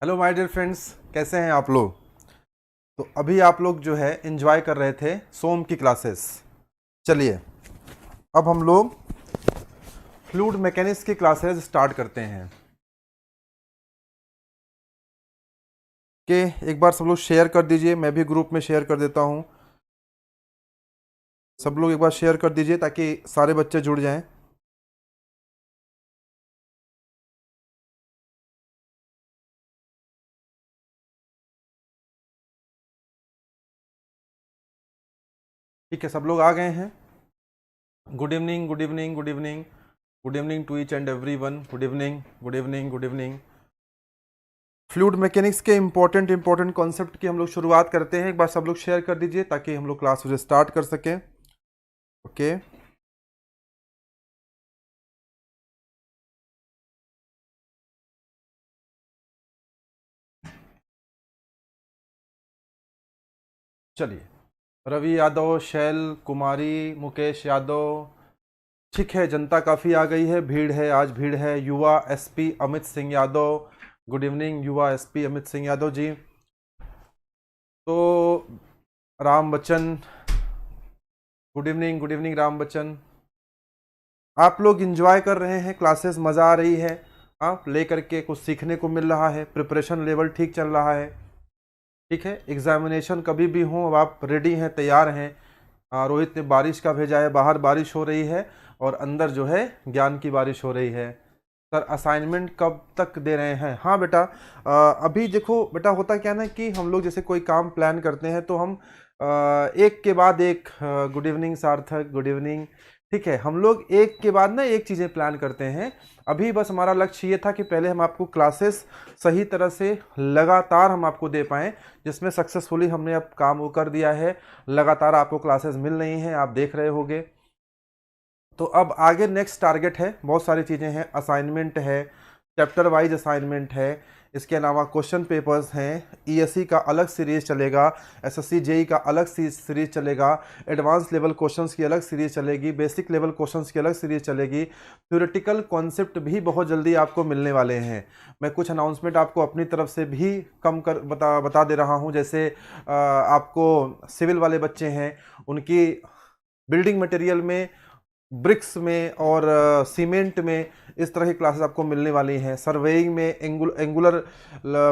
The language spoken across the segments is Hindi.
हेलो माय डियर फ्रेंड्स, कैसे हैं आप लोग। तो अभी आप लोग जो है एंजॉय कर रहे थे सोम की क्लासेस। चलिए अब हम लोग फ्लूइड मैकेनिक्स की क्लासेस स्टार्ट करते हैं। कि एक बार सब लोग शेयर कर दीजिए, मैं भी ग्रुप में शेयर कर देता हूं। सब लोग एक बार शेयर कर दीजिए ताकि सारे बच्चे जुड़ जाएं। ठीक है, सब लोग आ गए हैं। Good evening, good evening, good evening, good evening to each and every one. Good evening, good evening, good evening. Fluid mechanics के इंपॉर्टेंट कॉन्सेप्ट की हम लोग शुरुआत करते हैं। एक बार सब लोग शेयर कर दीजिए ताकि हम लोग क्लास स्टार्ट कर सकें। ओके। चलिए, रवि यादव, शैल कुमारी, मुकेश यादव। ठीक है, जनता काफ़ी आ गई है, भीड़ है, आज भीड़ है। युवा SP Amit Singh Yadav, good evening युवा एसपी अमित सिंह यादव जी। तो राम बच्चन, गुड इवनिंग राम बच्चन। आप लोग इंजॉय कर रहे हैं क्लासेस, मज़ा आ रही है। आप लेकर के कुछ सीखने को मिल रहा है, प्रिपरेशन लेवल ठीक चल रहा है। ठीक है, एग्जामिनेशन कभी भी हो, अब आप रेडी हैं, तैयार हैं। रोहित ने बारिश का भेजा है, बाहर बारिश हो रही है और अंदर जो है ज्ञान की बारिश हो रही है। सर असाइनमेंट कब तक दे रहे हैं? हाँ बेटा, अभी देखो बेटा, होता क्या ना कि हम लोग जैसे कोई काम प्लान करते हैं तो हम एक के बाद एक। गुड इवनिंग सार्थक, गुड इवनिंग। ठीक है, हम लोग एक के बाद ना एक चीज़ें प्लान करते हैं। अभी बस हमारा लक्ष्य ये था कि पहले हम आपको क्लासेस सही तरह से लगातार हम आपको दे पाएँ, जिसमें सक्सेसफुली हमने अब काम वो कर दिया है। लगातार आपको क्लासेस मिल रही हैं, आप देख रहे होंगे। तो अब आगे नेक्स्ट टारगेट है, बहुत सारी चीज़ें हैं। असाइनमेंट है, चैप्टर वाइज असाइनमेंट है, इसके अलावा क्वेश्चन पेपर्स हैं। ईएससी का अलग सीरीज चलेगा, एसएससी जेई का अलग सीरीज चलेगा, एडवांस लेवल क्वेश्चंस की अलग सीरीज चलेगी, बेसिक लेवल क्वेश्चंस की अलग सीरीज चलेगी। थ्योरेटिकल कॉन्सेप्ट भी बहुत जल्दी आपको मिलने वाले हैं। मैं कुछ अनाउंसमेंट आपको अपनी तरफ से भी कम कर बता दे रहा हूँ। जैसे आपको सिविल वाले बच्चे हैं, उनकी बिल्डिंग मटेरियल में, ब्रिक्स में और सीमेंट में इस तरह की क्लासेस आपको मिलने वाली हैं। सर्वेइंग में एंगुलर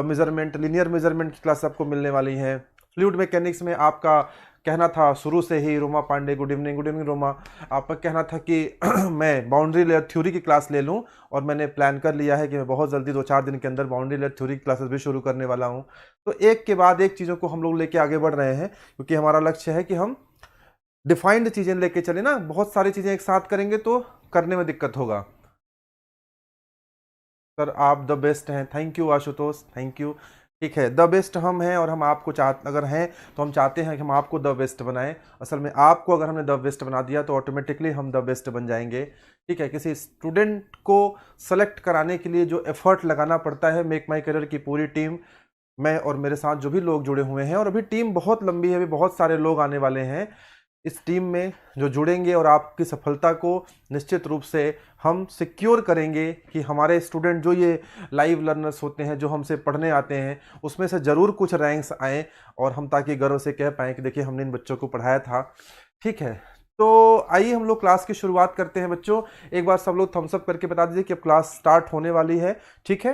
मेजरमेंट, लिनियर मेजरमेंट की क्लास आपको मिलने वाली हैं। फ्लूइड मैकेनिक्स में आपका कहना था शुरू से ही, रोमा पांडे, गुड इवनिंग रोमा, आपका कहना था कि मैं बाउंड्री लेयर थ्योरी की क्लास ले लूं, और मैंने प्लान कर लिया है कि मैं बहुत जल्दी 2-4 दिन के अंदर बाउंड्री लेयर थ्योरी की क्लासेस भी शुरू करने वाला हूं। तो एक के बाद एक चीज़ों को हम लोग लेके आगे बढ़ रहे हैं, क्योंकि हमारा लक्ष्य है कि हम डिफाइंड चीजें लेके चले ना। बहुत सारी चीजें एक साथ करेंगे तो करने में दिक्कत होगा। सर आप द बेस्ट हैं, thank you Ashutosh, thank you. ठीक है, द बेस्ट हम हैं, और हम आपको अगर हैं तो हम चाहते हैं कि हम आपको द बेस्ट बनाएं। असल में आपको अगर हमने द बेस्ट बना दिया तो ऑटोमेटिकली हम द बेस्ट बन जाएंगे। ठीक है, किसी स्टूडेंट को सेलेक्ट कराने के लिए जो एफर्ट लगाना पड़ता है, मेक माई करियर की पूरी टीम, मैं और मेरे साथ जो भी लोग जुड़े हुए हैं, और अभी टीम बहुत लंबी है, अभी बहुत सारे लोग आने वाले हैं इस टीम में जो जुड़ेंगे, और आपकी सफलता को निश्चित रूप से हम सिक्योर करेंगे कि हमारे स्टूडेंट जो ये लाइव लर्नर्स होते हैं, जो हमसे पढ़ने आते हैं, उसमें से ज़रूर कुछ रैंक्स आएँ, और हम ताकि गर्व से कह पाएँ कि देखिए हमने इन बच्चों को पढ़ाया था। ठीक है, तो आइए हम लोग क्लास की शुरुआत करते हैं बच्चों। एक बार सब लोग थम्स अप करके बता दीजिए कि अब क्लास स्टार्ट होने वाली है। ठीक है,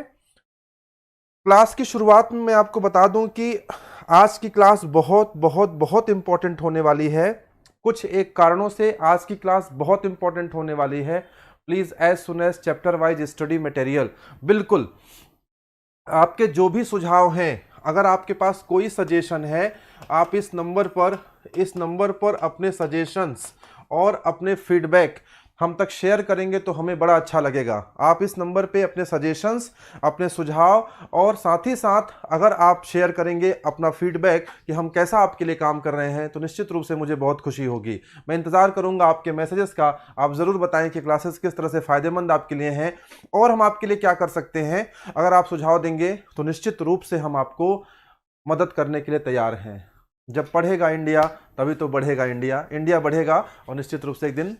क्लास की शुरुआत में मैं आपको बता दूं कि आज की क्लास बहुत बहुत बहुत इंपॉर्टेंट होने वाली है। कुछ एक कारणों से आज की क्लास बहुत इंपॉर्टेंट होने वाली है। Please as soon as chapter wise study material, बिल्कुल आपके जो भी सुझाव हैं, अगर आपके पास कोई सजेशन है, आप इस नंबर पर अपने सजेशंस और अपने फीडबैक हम तक शेयर करेंगे तो हमें बड़ा अच्छा लगेगा। आप इस नंबर पे अपने सजेशंस, अपने सुझाव, और साथ ही साथ अगर आप शेयर करेंगे अपना फीडबैक कि हम कैसा आपके लिए काम कर रहे हैं, तो निश्चित रूप से मुझे बहुत खुशी होगी। मैं इंतज़ार करूंगा आपके मैसेजेस का। आप ज़रूर बताएं कि क्लासेस किस तरह से फ़ायदेमंद आपके लिए हैं, और हम आपके लिए क्या कर सकते हैं। अगर आप सुझाव देंगे तो निश्चित रूप से हम आपको मदद करने के लिए तैयार हैं। जब पढ़ेगा इंडिया तभी तो बढ़ेगा इंडिया, इंडिया बढ़ेगा और निश्चित रूप से एक दिन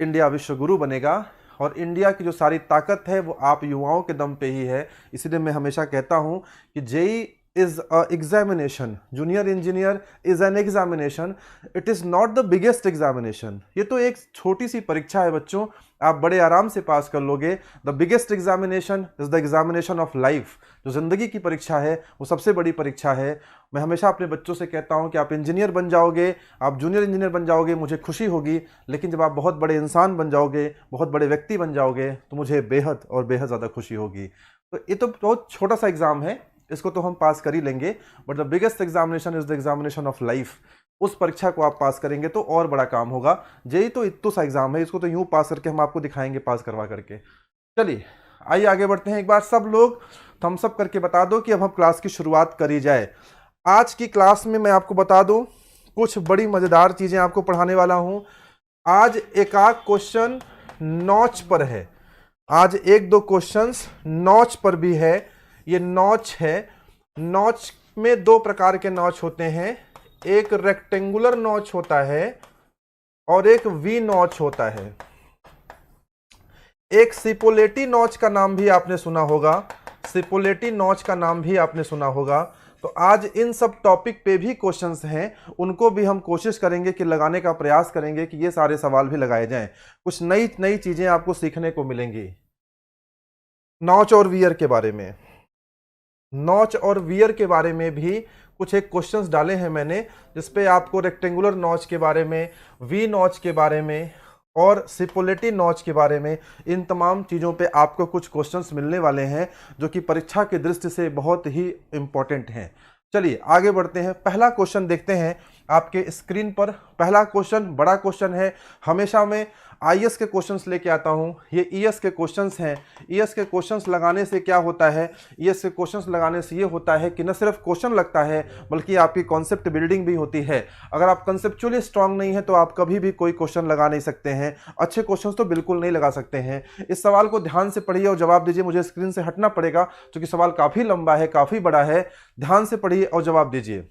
इंडिया विश्व गुरु बनेगा। और इंडिया की जो सारी ताकत है वो आप युवाओं के दम पे ही है। इसलिए मैं हमेशा कहता हूं कि JEE is a examination, junior engineer is an examination, it is not the biggest examination। ये तो एक छोटी सी परीक्षा है बच्चों, आप बड़े आराम से पास कर लोगे। The biggest examination is the examination of life. जो जिंदगी की परीक्षा है वो सबसे बड़ी परीक्षा है। मैं हमेशा अपने बच्चों से कहता हूं कि आप इंजीनियर बन जाओगे, आप जूनियर इंजीनियर बन जाओगे, मुझे खुशी होगी, लेकिन जब आप बहुत बड़े इंसान बन जाओगे, बहुत बड़े व्यक्ति बन जाओगे, तो मुझे बेहद और बेहद ज़्यादा खुशी होगी। तो ये तो बहुत छोटा सा एग्जाम है, इसको तो हम पास कर ही लेंगे, but the biggest examination is the examination of life. उस परीक्षा को आप पास करेंगे तो और बड़ा काम होगा। जेई तो इतना सा एग्जाम है, इसको तो यूं पास करके हम आपको दिखाएंगे पास करवा करके। चलिए आइए आगे बढ़ते हैं। एक बार सब लोग थम्स अप करके बता दो कि अब हम क्लास की शुरुआत करी जाए। आज की क्लास में मैं आपको बता दूं कुछ बड़ी मजेदार चीजें आपको पढ़ाने वाला हूं। आज एक आध क्वेश्चन नॉच पर है, आज एक दो क्वेश्चंस नॉच पर भी है। ये नॉच है, नॉच में दो प्रकार के नॉच होते हैं, एक रेक्टेंगुलर नॉच होता है और एक वी नॉच होता है। एक सिपोलेटी नॉच का नाम भी आपने सुना होगा, सिपोलेटी नॉच का नाम भी आपने सुना होगा। तो आज इन सब टॉपिक पे भी क्वेश्चंस हैं, उनको भी हम कोशिश करेंगे कि लगाने का प्रयास करेंगे कि ये सारे सवाल भी लगाए जाएं। कुछ नई नई चीजें आपको सीखने को मिलेंगी नॉच और वियर के बारे में। नॉच और वियर के बारे में भी कुछ एक क्वेश्चंस डाले हैं मैंने, जिसपे आपको रेक्टेंगुलर नॉच के बारे में, वी नॉच के बारे में और सिपोलेटी नॉच के बारे में, इन तमाम चीज़ों पे आपको कुछ क्वेश्चंस मिलने वाले हैं जो कि परीक्षा की दृष्टि से बहुत ही इंपॉर्टेंट हैं। चलिए आगे बढ़ते हैं। पहला क्वेश्चन देखते हैं आपके स्क्रीन पर। पहला क्वेश्चन बड़ा क्वेश्चन है। हमेशा मैं आईएएस के क्वेश्चंस लेके आता हूं, ये ईएस के क्वेश्चंस हैं। ईएस के क्वेश्चंस लगाने से क्या होता है, ईएस के क्वेश्चंस लगाने से ये होता है कि न सिर्फ क्वेश्चन लगता है बल्कि आपकी कॉन्सेप्ट बिल्डिंग भी होती है। अगर आप कंसेप्चुअली स्ट्रांग नहीं है तो आप कभी भी कोई क्वेश्चन लगा नहीं सकते हैं, अच्छे क्वेश्चन तो बिल्कुल नहीं लगा सकते हैं। इस सवाल को ध्यान से पढ़िए और जवाब दीजिए। मुझे स्क्रीन से हटना पड़ेगा क्योंकि सवाल काफ़ी लंबा है, काफ़ी बड़ा है। ध्यान से पढ़िए और जवाब दीजिए।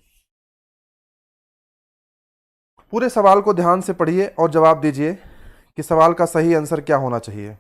पूरे सवाल को ध्यान से पढ़िए और जवाब दीजिए कि सवाल का सही आंसर क्या होना चाहिए।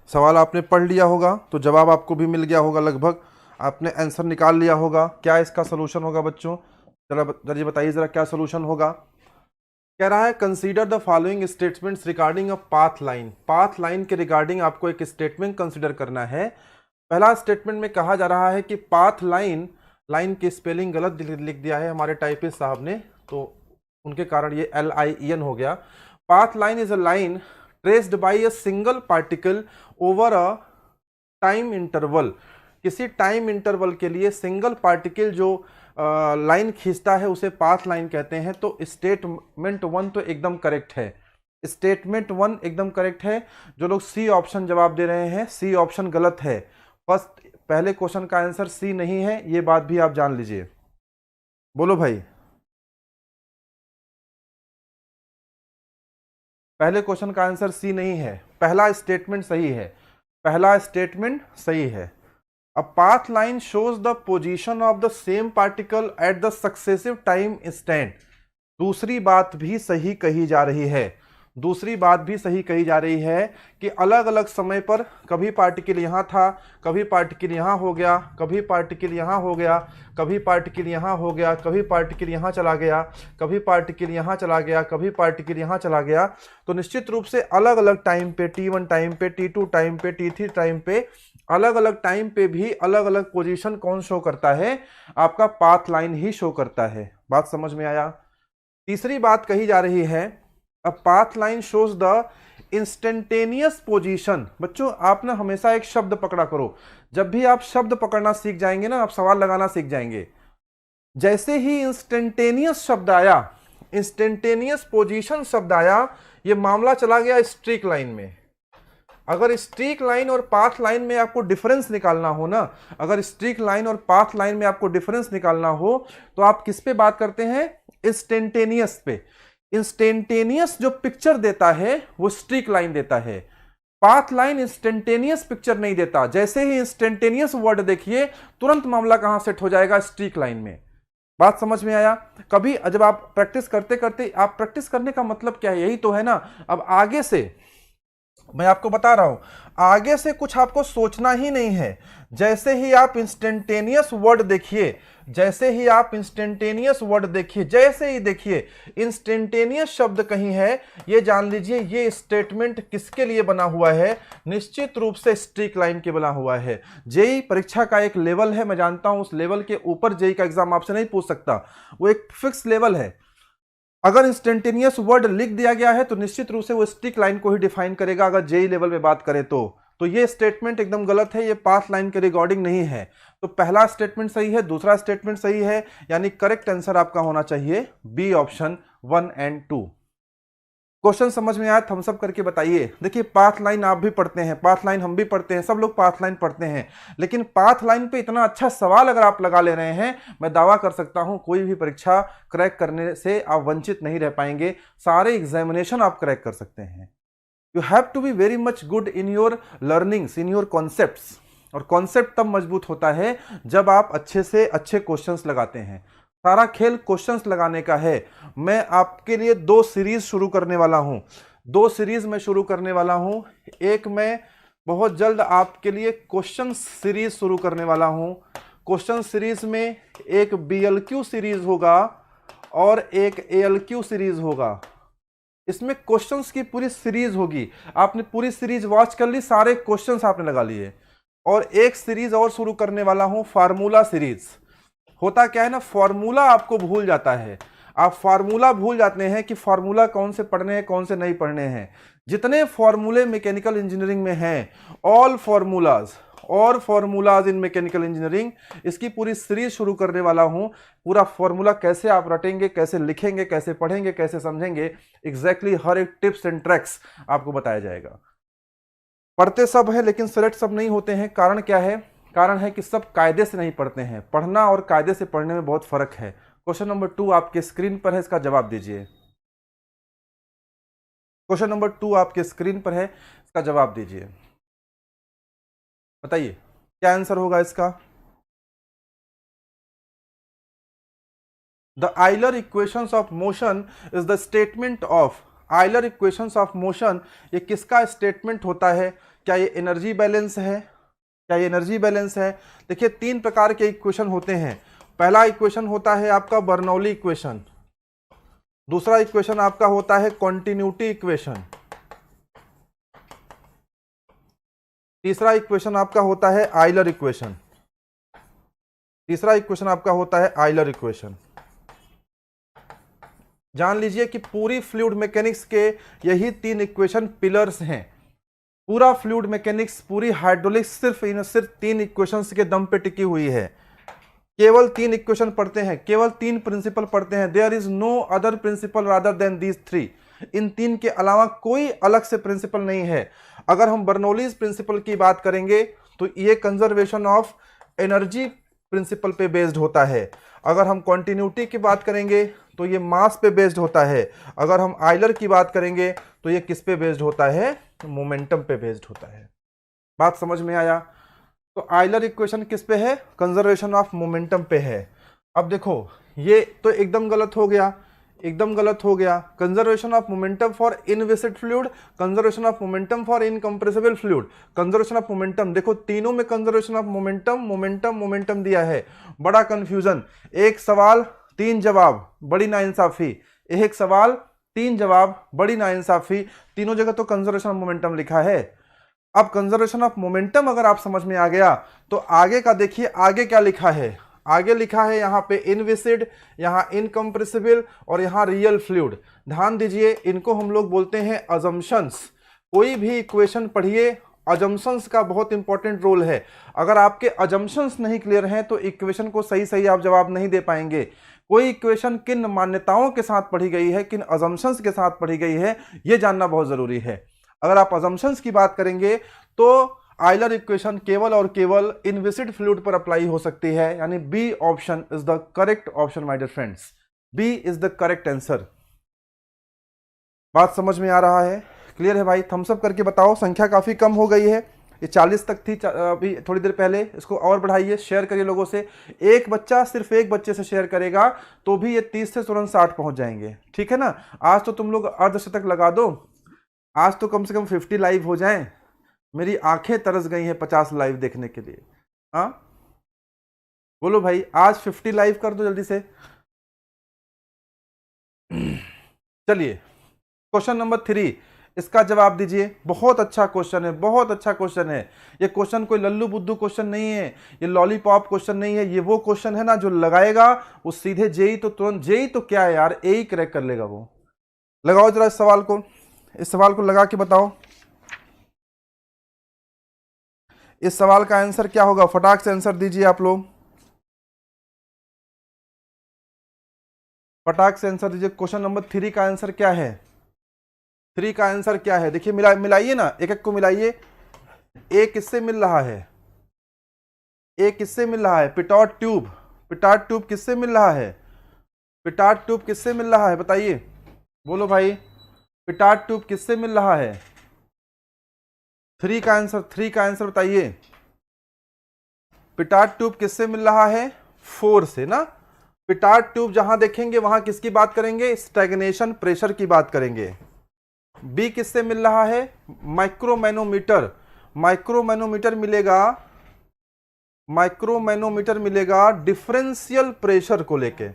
सवाल आपने पढ़ लिया होगा तो जवाब आपको भी मिल गया होगा लगभग, आपने आंसर निकाल लिया होगा। क्या इसका सोल्यूशन होगा बच्चों? जरा बताइए जरा क्या सोल्यूशन होगा। कह रहा है consider the following statements regarding a path line. Path line के रिगार्डिंग आपको एक स्टेटमेंट कंसीडर करना है। पहला स्टेटमेंट में कहा जा रहा है कि पाथ लाइन, लाइन की स्पेलिंग गलत लिख दिया है हमारे टाइपिस्ट साहब ने, तो उनके कारण ये LIEN हो गया। Path line is a line traced by a single particle over a time interval. किसी टाइम इंटरवल के लिए सिंगल पार्टिकल जो लाइन खींचता है उसे पाथ लाइन कहते हैं। तो स्टेटमेंट 1 तो एकदम करेक्ट है, स्टेटमेंट 1 एकदम करेक्ट है। जो लोग सी ऑप्शन जवाब दे रहे हैं, सी ऑप्शन गलत है। फर्स्ट पहले क्वेश्चन का आंसर सी नहीं है, ये बात भी आप जान लीजिए। बोलो भाई, पहले क्वेश्चन का आंसर सी नहीं है, पहला स्टेटमेंट सही है, पहला स्टेटमेंट सही है। A path line shows the position of the same particle at the successive time instant. दूसरी बात भी सही कही जा रही है, दूसरी बात भी सही कही जा रही है कि अलग अलग समय पर कभी पार्टिकल यहाँ था, कभी पार्टिकल यहाँ हो गया, कभी पार्टिकल यहाँ हो गया, कभी पार्टिकल यहाँ हो गया, कभी पार्टिकल यहाँ चला गया, कभी पार्टिकल यहाँ चला गया, कभी पार्टिकल यहाँ चला गया। तो निश्चित रूप से अलग अलग टाइम पे, T1 टाइम पे, T2 टाइम पे, T3 टाइम पे, अलग अलग टाइम पे भी अलग अलग पोजीशन कौन शो करता है? आपका पाथ लाइन ही शो करता है। बात समझ में आया? तीसरी बात कही जा रही है, a path line shows the instantaneous position. बच्चों आप ना हमेशा एक शब्द पकड़ा करो, जब भी आप शब्द पकड़ना सीख जाएंगे ना, आप सवाल लगाना सीख जाएंगे। जैसे ही इंस्टेंटेनियस शब्द आया, इंस्टेंटेनियस पोजीशन शब्द आया, ये मामला चला गया स्ट्रीक लाइन में। अगर स्ट्रीक लाइन और पाथ लाइन में आपको डिफरेंस निकालना हो ना, अगर स्ट्रीक लाइन और पाथ लाइन में आपको डिफरेंस निकालना हो तो आप किस पे बात करते हैं? इंस्टेंटेनियस पे। इंस्टेंटेनियस जो पिक्चर देता है वो स्ट्रीक लाइन देता है, पाथ लाइन इंस्टेंटेनियस पिक्चर नहीं देता। जैसे ही इंस्टेंटेनियस वर्ड देखिए, तुरंत मामला कहां सेट हो जाएगा? स्ट्रीक लाइन में। बात समझ में आया? कभी जब आप प्रैक्टिस करते करते, आप प्रैक्टिस करने का मतलब क्या है? यही तो है ना। अब आगे से मैं आपको बता रहा हूं, आगे से कुछ आपको सोचना ही नहीं है। जैसे ही आप इंस्टेंटेनियस वर्ड देखिए, जैसे ही आप इंस्टेंटेनियस वर्ड देखिए, जैसे ही देखिए इंस्टेंटेनियस शब्द कहीं है, ये जान लीजिए ये स्टेटमेंट किसके लिए बना हुआ है? निश्चित रूप से स्ट्रीक लाइन के बना हुआ है। जेई परीक्षा का एक लेवल है, मैं जानता हूं, उस लेवल के ऊपर जेई का एग्जाम आपसे नहीं पूछ सकता, वो एक फिक्स लेवल है। अगर इंस्टेंटेनियस वर्ड लिख दिया गया है तो निश्चित रूप से वो स्ट्रिक लाइन को ही डिफाइन करेगा। अगर जेई लेवल में बात करें तो ये स्टेटमेंट एकदम गलत है, ये पाथ लाइन के रिगार्डिंग नहीं है। तो पहला स्टेटमेंट सही है, दूसरा स्टेटमेंट सही है, यानी करेक्ट आंसर आपका होना चाहिए बी ऑप्शन 1 और 2। क्वेश्चन समझ में आया? थम्स अप करके बताइए। देखिए पाथ लाइन आप भी पढ़ते हैं, पाथ लाइन हम भी पढ़ते हैं, सब लोग पाथ लाइन पढ़ते हैं, लेकिन पाथ लाइन पे इतना अच्छा सवाल अगर आप लगा ले रहे हैं, मैं दावा कर सकता हूं कोई भी परीक्षा क्रैक करने से आप वंचित नहीं रह पाएंगे। सारे एग्जामिनेशन आप क्रैक कर सकते हैं। You have to be very much good in your learnings, in your concepts. और कॉन्सेप्ट तब मजबूत होता है जब आप अच्छे से अच्छे क्वेश्चंस लगाते हैं। सारा खेल क्वेश्चंस लगाने का है। मैं आपके लिए 2 सीरीज शुरू करने वाला हूं, 2 सीरीज में शुरू करने वाला हूं। एक मैं बहुत जल्द आपके लिए क्वेश्चन सीरीज शुरू करने वाला हूं। क्वेश्चन सीरीज में एक BLQ सीरीज होगा और एक ALQ सीरीज होगा। इसमें क्वेश्चंस की पूरी सीरीज होगी। आपने पूरी सीरीज वॉच कर ली, सारे क्वेश्चंस आपने लगा लिए। और एक सीरीज और शुरू करने वाला हूं, फार्मूला सीरीज। होता क्या है ना, फॉर्मूला आपको भूल जाता है। आप फार्मूला भूल जाते हैं कि फार्मूला कौन से पढ़ने हैं, कौन से नहीं पढ़ने हैं। जितने फॉर्मूले मैकेनिकल इंजीनियरिंग में हैं, ऑल फॉर्मूलाज इन मैकेनिकल इंजीनियरिंग, इसकी पूरी सीरीज शुरू करने वाला हूं। पूरा फॉर्मूला कैसे आप रटेंगे, कैसे लिखेंगे, कैसे पढ़ेंगे, कैसे समझेंगे, एग्जैक्टली हर एक टिप्स एंड ट्रैक्स आपको बताया जाएगा। पढ़ते सब है लेकिन सेलेक्ट सब नहीं होते हैं। कारण क्या है? कारण है कि सब कायदे से नहीं पढ़ते हैं। पढ़ना और कायदे से पढ़ने में बहुत फर्क है। क्वेश्चन नंबर 2 आपके स्क्रीन पर है, इसका जवाब दीजिए। क्वेश्चन नंबर 2 आपके स्क्रीन पर है, इसका जवाब दीजिए। बताइए क्या आंसर होगा इसका? The Euler equations of motion is the statement of. Euler equations of motion, ये किसका स्टेटमेंट होता है? क्या ये एनर्जी बैलेंस है? क्या ये एनर्जी बैलेंस है? देखिए 3 प्रकार के इक्वेशन होते हैं। पहला इक्वेशन होता है आपका बर्नौली इक्वेशन, दूसरा इक्वेशन आपका होता है कॉन्टिन्यूटी इक्वेशन, तीसरा इक्वेशन आपका होता है आइलर इक्वेशन। तीसरा इक्वेशन आपका होता है आइलर इक्वेशन। जान लीजिए कि पूरी फ्लूइड मैकेनिक्स के यही 3 इक्वेशन पिलर्स हैं। पूरा फ्लूइड मैकेनिक्स, पूरी हाइड्रोलिक्स सिर्फ 3 इक्वेशंस के दम पे टिकी हुई है। केवल 3 इक्वेशन पढ़ते हैं, केवल 3 प्रिंसिपल पढ़ते हैं। There is no other principle rather than these 3। इन 3 के अलावा कोई अलग से प्रिंसिपल नहीं है। अगर हम बर्नौलीज प्रिंसिपल की बात करेंगे तो ये कंजर्वेशन ऑफ एनर्जी प्रिंसिपल पे बेस्ड होता है। अगर हम कॉन्टिन्यूटी की बात करेंगे तो ये मास पे बेस्ड होता है। अगर हम आइलर की बात करेंगे तो ये किस पे बेस्ड होता है? मोमेंटम पे बेस्ड होता है। बात समझ में आया? तो आइलर इक्वेशन किस पे है? कंजर्वेशन ऑफ मोमेंटम पे है। अब देखो ये तो एकदम गलत हो गया, एकदम गलत हो गया। Conservation of momentum for inviscid fluid, conservation of momentum for incompressible fluid, conservation of momentum. देखो तीनों में conservation of momentum momentum momentum दिया है। बड़ा कंफ्यूजन। एक सवाल 3 जवाब, बड़ी नाइंसाफी। एक सवाल 3 जवाब, बड़ी नाइंसाफी। तीनों जगह तो कंजर्वेशन ऑफ मोमेंटम लिखा है। अब कंजर्वेशन ऑफ मोमेंटम अगर आप समझ में आ गया तो आगे का देखिए, आगे क्या लिखा है? आगे लिखा है यहाँ पे इनविसिड, यहाँ इनकंप्रेसिबल और यहाँ रियल फ्लूइड। ध्यान दीजिए, इनको हम लोग बोलते हैं अजम्पशंस। कोई भी इक्वेशन पढ़िए, अजम्पशंस का बहुत इंपॉर्टेंट रोल है। अगर आपके अजम्पशंस नहीं क्लियर हैं तो इक्वेशन को सही सही आप जवाब नहीं दे पाएंगे। कोई इक्वेशन किन मान्यताओं के साथ पढ़ी गई है, किन अजम्पशंस के साथ पढ़ी गई है, यह जानना बहुत जरूरी है। अगर आप अजम्पशंस की बात करेंगे तो आयलर इक्वेशन केवल और केवल इनविसिड फ्लूइड पर अप्लाई हो सकती है, यानी B option is the correct option my dear friends. B is the correct answer. बात समझ में आ रहा है? क्लियर है भाई? थम्स अप करके बताओ। संख्या काफी कम हो गई है, ये 40 तक थी अभी थोड़ी देर पहले, इसको और बढ़ाइए, शेयर करिए लोगों से। एक बच्चा, सिर्फ एक बच्चे से शेयर करेगा तो भी ये 30 से तुरंत 60 पहुंच जाएंगे, ठीक है ना। आज तो तुम लोग अर्धशतक लगा दो, आज तो कम से कम 50 लाइव हो जाएं। मेरी आंखें तरस गई हैं 50 लाइव देखने के लिए। हाँ बोलो भाई, आज 50 लाइव कर दो जल्दी से। चलिए क्वेश्चन नंबर 3, इसका जवाब दीजिए। बहुत अच्छा क्वेश्चन है, बहुत अच्छा क्वेश्चन है। ये क्वेश्चन कोई लल्लू बुद्धू क्वेश्चन नहीं है, ये लॉलीपॉप क्वेश्चन नहीं है। ये वो क्वेश्चन है ना जो लगाएगा वो सीधे जेई तो तुरंत, जेई तो क्या है यार, ए ही क्रैक कर लेगा वो। लगाओ जरा इस सवाल को, इस सवाल को लगा के बताओ इस सवाल का आंसर क्या होगा। फटाक से आंसर दीजिए आप लोग, फटाक से आंसर दीजिए। क्वेश्चन नंबर 3 का आंसर क्या है? 3 का आंसर क्या है? देखिए मिलाइए ना, एक एक को मिलाइए। ए किससे मिल रहा है? ए किससे मिल रहा है? Pitot tube. पिटॉट ट्यूब किससे मिल रहा है? पिटॉट ट्यूब किससे मिल रहा है बताइए, बोलो भाई। पिटॉट ट्यूब किससे मिल रहा है? 3 का आंसर, 3 का आंसर बताइए। पिटॉट ट्यूब किससे मिल रहा है? 4 से ना। पिटॉट ट्यूब जहां देखेंगे वहां किसकी बात करेंगे? स्टैग्नेशन प्रेशर की बात करेंगे। बी किससे मिल रहा है? माइक्रोमैनोमीटर। माइक्रोमैनोमीटर मिलेगा, माइक्रोमैनोमीटर मिलेगा डिफरेंशियल प्रेशर को लेके,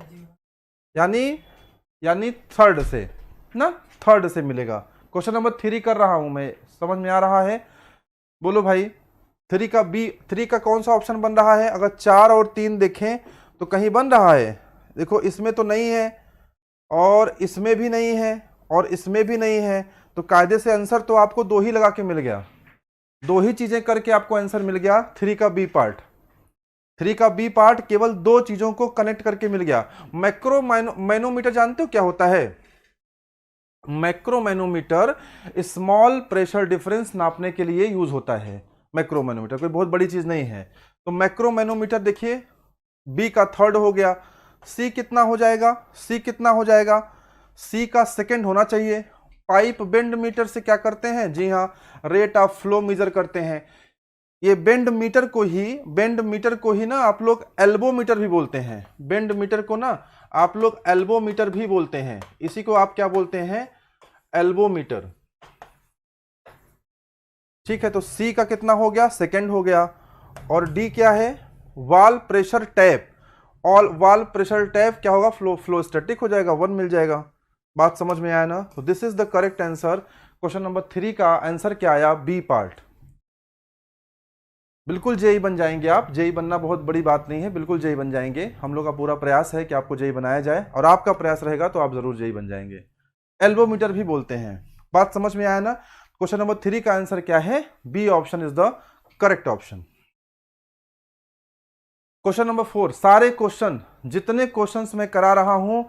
यानी थर्ड से ना, थर्ड से मिलेगा। क्वेश्चन नंबर 3 कर रहा हूं मैं, समझ में आ रहा है? बोलो भाई। 3 का बी, 3 का कौन सा ऑप्शन बन रहा है? अगर 4 और 3 देखें तो कहीं बन रहा है? देखो इसमें तो नहीं है, और इसमें भी नहीं है, और इसमें भी नहीं है, तो कायदे से आंसर तो आपको 2 ही लगा के मिल गया, 2 ही चीजें करके आपको आंसर मिल गया। 3 का बी पार्ट, 3 का बी पार्ट केवल 2 चीजों को कनेक्ट करके मिल गया। मैक्रोमैनोमीटर जानते हो क्या होता है? मैक्रोमैनोमीटर स्मॉल प्रेशर डिफरेंस नापने के लिए यूज होता है। मैक्रोमैनोमीटर कोई बहुत बड़ी चीज नहीं है। तो मैक्रोमैनोमीटर देखिए, बी का थर्ड हो गया। सी कितना हो जाएगा? सी कितना हो जाएगा? सी का सेकंड होना चाहिए। पाइप बेंड मीटर से क्या करते हैं? जी हाँ, रेट ऑफ फ्लो मेजर करते हैं। ये बेंड मीटर को ही ना आप लोग एल्बो मीटर भी बोलते हैं। बेंड मीटर को ना आप लोग एल्बो मीटर भी बोलते हैं। इसी को आप क्या बोलते हैं? Elbow meter. ठीक है, तो सी का कितना हो गया? सेकंड हो गया। और डी क्या है? वाल प्रेशर टैप। ऑल वाल प्रेशर टैप क्या होगा? फ्लो स्टैटिक हो जाएगा, 1 मिल जाएगा। बात समझ में आया ना? तो this is the correct answer. Question number 3 का आंसर क्या आया? B part. बिल्कुल जेई बन जाएंगे आप, जेई बनना बहुत बड़ी बात नहीं है, बिल्कुल जेई बन जाएंगे। हम लोग का पूरा प्रयास है कि आपको जेई बनाया जाए, और आपका प्रयास रहेगा तो आप जरूर जेई बन जाएंगे। एल्बोमीटर भी बोलते हैं। बात समझ में आया ना? क्वेश्चन नंबर 3 का आंसर क्या है? B option is the correct option. Question number 4, सारे क्वेश्चन, जितने क्वेश्चंस मैं करा रहा हूं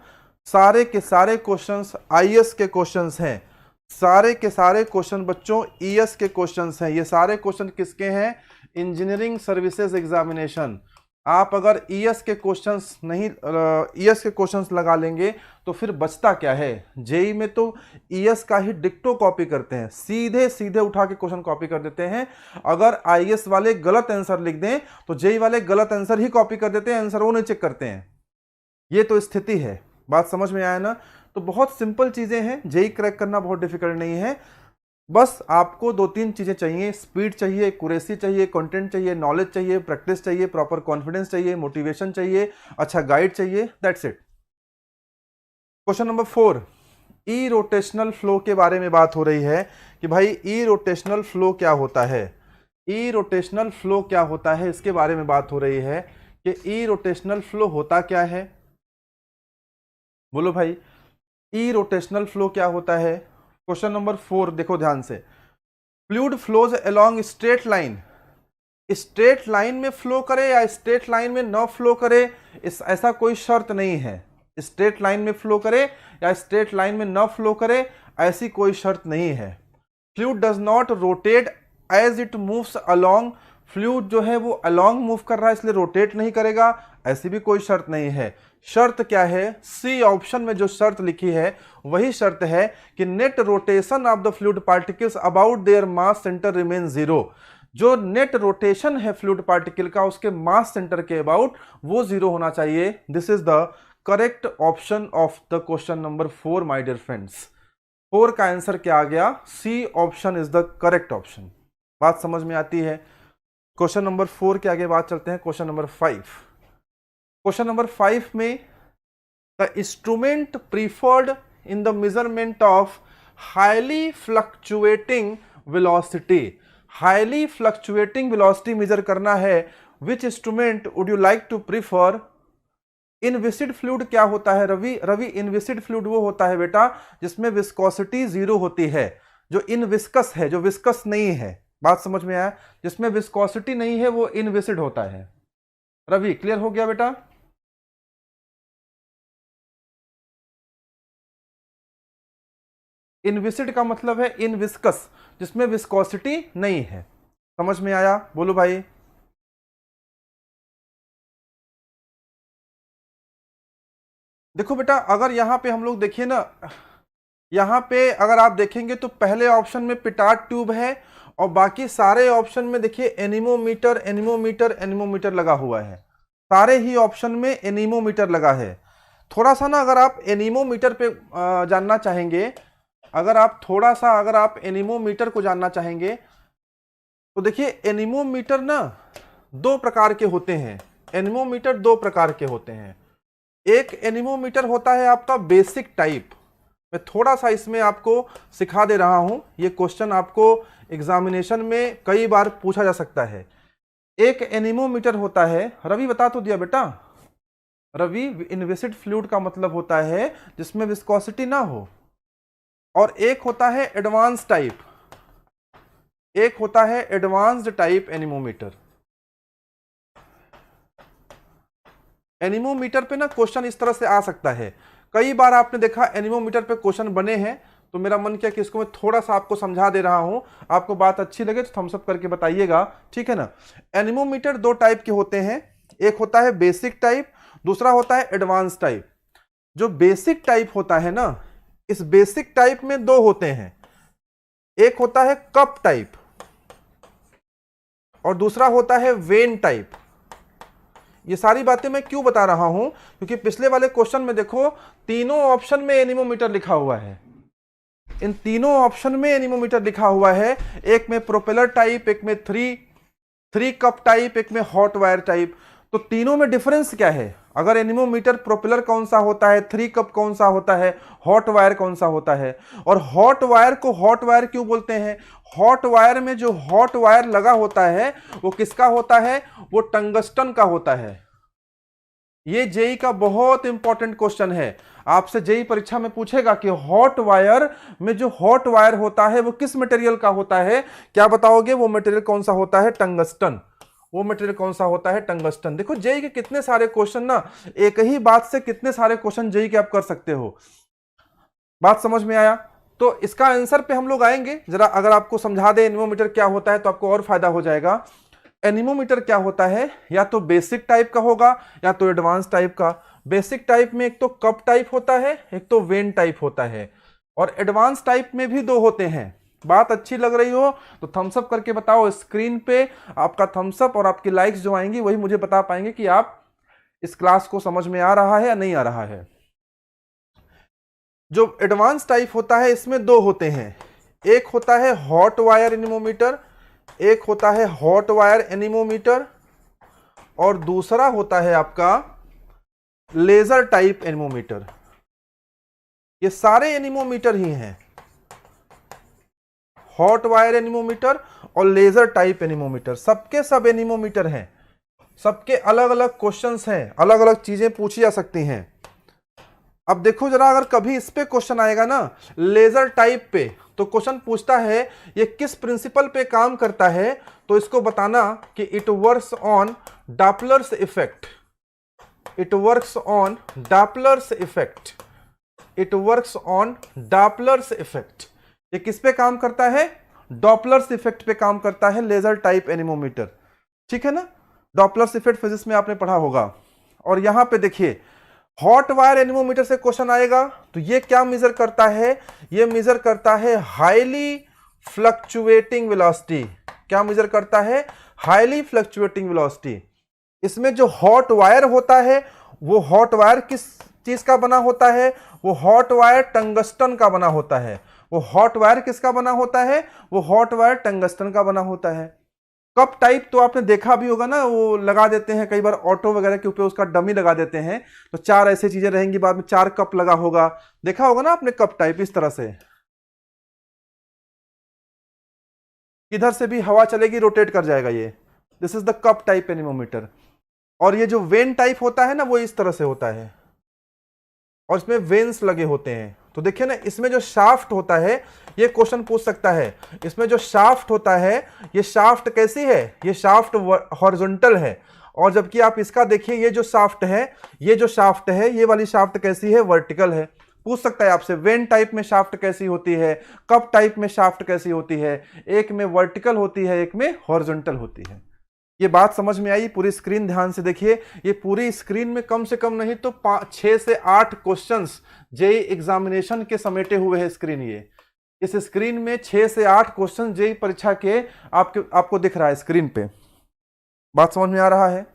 सारे के सारे क्वेश्चंस आईएएस के क्वेश्चंस हैं। सारे के सारे क्वेश्चन बच्चों ईएस के क्वेश्चंस हैं। ये सारे क्वेश्चन किसके हैं? Engineering services examination. आप अगर ईएस के क्वेश्चंस नहीं, ईएस के क्वेश्चंस लगा लेंगे तो फिर बचता क्या है? जेई में तो ईएस का ही डिक्टो कॉपी करते हैं, सीधे सीधे उठा के क्वेश्चन कॉपी कर देते हैं। अगर आईएएस वाले गलत आंसर लिख दें तो जेई वाले गलत आंसर ही कॉपी कर देते हैं, आंसर वो नहीं चेक करते हैं। ये तो स्थिति है। बात समझ में आया ना? तो बहुत सिंपल चीजें हैं, जेई क्रैक करना बहुत डिफिकल्ट नहीं है। बस आपको 2-3 चीजें चाहिए, स्पीड चाहिए, एक्यूरेसी चाहिए, कंटेंट चाहिए, नॉलेज चाहिए, प्रैक्टिस चाहिए, प्रॉपर कॉन्फिडेंस चाहिए, मोटिवेशन चाहिए, अच्छा गाइड चाहिए, that's it. Question number 4, E rotational flow के बारे में बात हो रही है कि भाई ई रोटेशनल फ्लो क्या होता है। ई रोटेशनल फ्लो क्या होता है, इसके बारे में बात हो रही है कि ई रोटेशनल फ्लो होता क्या है। बोलो भाई, ई रोटेशनल फ्लो क्या होता है? क्वेश्चन नंबर 4 देखो ध्यान से। Fluid flows along straight line, straight line में फ्लो करे या स्ट्रेट लाइन में न फ्लो करे, ऐसा कोई शर्त नहीं है। स्ट्रेट लाइन में फ्लो करे या स्ट्रेट लाइन में न फ्लो करे, ऐसी कोई शर्त नहीं है। Fluid does not rotate as it moves along, fluid जो है वो अलोंग मूव कर रहा है इसलिए रोटेट नहीं करेगा, ऐसी भी कोई शर्त नहीं है। शर्त क्या है? सी ऑप्शन में जो शर्त लिखी है वही शर्त है कि net rotation of the fluid particles about their mass center remain zero. जो नेट रोटेशन है फ्लूइड पार्टिकल का उसके मास सेंटर के अबाउट वो जीरो होना चाहिए। This is the correct option of the question number 4 my dear friends. 4 का आंसर क्या आ गया? C option is the correct option. बात समझ में आती है? क्वेश्चन नंबर 4 के आगे बात चलते हैं क्वेश्चन नंबर 5। क्वेश्चन नंबर 5 में the instrument preferred in the measurement of highly fluctuating velocity, highly fluctuating velocity measure करना है। Which instrument would you like to prefer? Inviscid fluid क्या होता है रवि? इनविसिड फ्लूइड वो होता है बेटा जिसमें विस्कोसिटी जीरो होती है, जो इनविस्कस है, जो विस्कस नहीं है। बात समझ में आया? जिसमें विस्कोसिटी नहीं है वो इनविसिड होता है। रवि क्लियर हो गया बेटा? इनविसिड का मतलब है इनविस्कस, जिसमें विस्कोसिटी नहीं है। समझ में आया? बोलो भाई। देखो बेटा अगर यहां पे हम लोग देखिए ना, यहां पे अगर आप देखेंगे तो पहले ऑप्शन में पिटाट ट्यूब है और बाकी सारे ऑप्शन में देखिए एनीमोमीटर एनीमोमीटर एनीमोमीटर लगा हुआ है। सारे ही ऑप्शन में एनीमोमीटर लगा है। थोड़ा सा ना अगर आप एनीमोमीटर पे जानना चाहेंगे, अगर आप एनीमोमीटर को जानना चाहेंगे तो देखिए एनीमोमीटर ना 2 प्रकार के होते हैं। एनीमोमीटर 2 प्रकार के होते हैं। एक एनीमोमीटर होता है आपका बेसिक टाइप। मैं थोड़ा सा इसमें आपको सिखा दे रहा हूं, ये क्वेश्चन आपको एग्जामिनेशन में कई बार पूछा जा सकता है। एक एनीमोमीटर होता है, रवि बता तो दिया बेटा, रवि इनविसिड फ्लूइड का मतलब होता है जिसमें विस्कोसिटी ना हो। और एक होता है एडवांस टाइप, एक होता है एडवांस्ड टाइप एनीमोमीटर। एनीमोमीटर पे ना क्वेश्चन इस तरह से आ सकता है। कई बार आपने देखा एनीमोमीटर पे क्वेश्चन बने हैं, तो मेरा मन किया कि इसको मैं थोड़ा सा आपको समझा दे रहा हूं। आपको बात अच्छी लगे तो थम्स अप करके बताइएगा, ठीक है ना। एनीमोमीटर 2 टाइप के होते हैं, एक होता है बेसिक टाइप, दूसरा होता है एडवांस टाइप। जो बेसिक टाइप होता है ना, इस बेसिक टाइप में 2 होते हैं, एक होता है कप टाइप और दूसरा होता है वेन टाइप। ये सारी बातें मैं क्यों बता रहा हूं? क्योंकि पिछले वाले क्वेश्चन में देखो तीनों ऑप्शन में एनीमोमीटर लिखा हुआ है। इन तीनों ऑप्शन में एनीमोमीटर लिखा हुआ है, एक में प्रोपेलर टाइप, एक में थ्री कप टाइप, एक में हॉट वायर टाइप। तो तीनों में डिफरेंस क्या है? अगर एनीमोमीटर प्रोपेलर कौन सा होता है, 3 कप कौन सा होता है, हॉट वायर कौन सा होता है। और हॉट वायर को हॉट वायर क्यों बोलते हैं? हॉट वायर में जो हॉट वायर लगा होता है वो किसका होता है? वो टंगस्टन का होता है। ये जेई का बहुत इंपॉर्टेंट क्वेश्चन है। आपसे जेई परीक्षा में पूछेगा कि हॉट वायर में जो हॉट वायर होता है वो किस मटेरियल का होता है, क्या बताओगे? वो मटेरियल कौन सा होता है? टंगस्टन। वो मटेरियल कौन सा होता है? टंगस्टन। देखो जेई के कितने सारे क्वेश्चन ना, एक ही बात से कितने सारे क्वेश्चन जेई के आप कर सकते हो। बात समझ में आया? तो इसका आंसर पे हम लोग आएंगे जरा। अगर आपको समझा दे एनीमोमीटर क्या होता है तो आपको और फायदा हो जाएगा। एनीमोमीटर क्या होता है? या तो बेसिक टाइप का होगा या तो एडवांस टाइप का। बेसिक टाइप में एक तो कप टाइप होता है, एक तो वेन टाइप होता है, और एडवांस टाइप में भी 2 होते हैं। बात अच्छी लग रही हो तो थम्स अप करके बताओ। स्क्रीन पे आपका थम्स अप और आपकी लाइक्स जो आएंगी वही मुझे बता पाएंगे कि आप इस क्लास को समझ में आ रहा है या नहीं आ रहा है। जो एडवांस टाइप होता है इसमें 2 होते हैं, एक होता है हॉट वायर एनीमोमीटर, एक होता है हॉट वायर एनीमोमीटर, और दूसरा होता है आपका लेजर टाइप एनीमोमीटर। ये सारे एनीमोमीटर ही हैं, हॉट वायर एनीमोमीटर और लेजर टाइप एनीमोमीटर। सबके सब एनीमोमीटर हैं, सबके अलग अलग क्वेश्चंस हैं, अलग अलग चीजें पूछी जा सकती हैं। अब देखो जरा, अगर कभी इस पे क्वेश्चन आएगा ना लेजर टाइप पे, तो क्वेश्चन पूछता है ये किस प्रिंसिपल पे काम करता है, तो इसको बताना कि it works on Doppler's effect, it works on Doppler's effect, it works on Doppler's effect. ये किस पे काम करता है? डॉपलर्स इफेक्ट पे काम करता है लेजर टाइप एनीमोमीटर, ठीक है ना। डॉपलर्स इफेक्ट फिजिक्स में आपने पढ़ा होगा। और यहां पे देखिए हॉट वायर एनीमोमीटर से क्वेश्चन आएगा, तो ये क्या मेजर करता है? ये मेजर करता है हाईली फ्लक्चुएटिंग वेलोसिटी। क्या मेजर करता है? Highly fluctuating velocity. इसमें जो हॉट वायर होता है, वो हॉट वायर किस चीज का बना होता है? वो हॉट वायर टंगस्टन का बना होता है। वो हॉट वायर किसका बना होता है? वो हॉट वायर टंगस्टन का बना होता है। कप टाइप तो आपने देखा भी होगा ना, वो लगा देते हैं कई बार ऑटो वगैरह के ऊपर, उसका डमी लगा देते हैं, तो 4 ऐसी चीजें रहेंगी, बाद में 4 कप लगा होगा, देखा होगा ना आपने कप टाइप इस तरह से। किधर से भी हवा चलेगी रोटेट कर जाएगा ये। This is the cup type anemometer. और ये जो वेन टाइप होता है ना, वो इस तरह से होता है और इसमें वेन्स लगे होते हैं। तो देखिए ना, इसमें जो शाफ्ट होता है, ये क्वेश्चन पूछ सकता है, इसमें जो शाफ्ट होता है, ये शाफ्ट कैसी है? ये शाफ्ट हॉरिजॉन्टल है। और जबकि आप इसका देखिए, ये जो शाफ्ट है, ये जो शाफ्ट है, ये वाली शाफ्ट कैसी है? वर्टिकल है। पूछ सकता है आपसे वेन टाइप में शाफ्ट कैसी होती है, कप टाइप में शाफ्ट कैसी होती है। एक में वर्टिकल होती है, एक में हॉरिजॉन्टल होती है। ये बात समझ में आई? पूरी स्क्रीन ध्यान से देखिए। ये पूरी स्क्रीन में कम से कम नहीं तो 6 से 8 क्वेश्चंस जेई एग्जामिनेशन के समेटे हुए हैं स्क्रीन। ये इस स्क्रीन में 6 से 8 क्वेश्चन जेई परीक्षा के आपको दिख रहा है स्क्रीन पे। बात समझ में आ रहा है?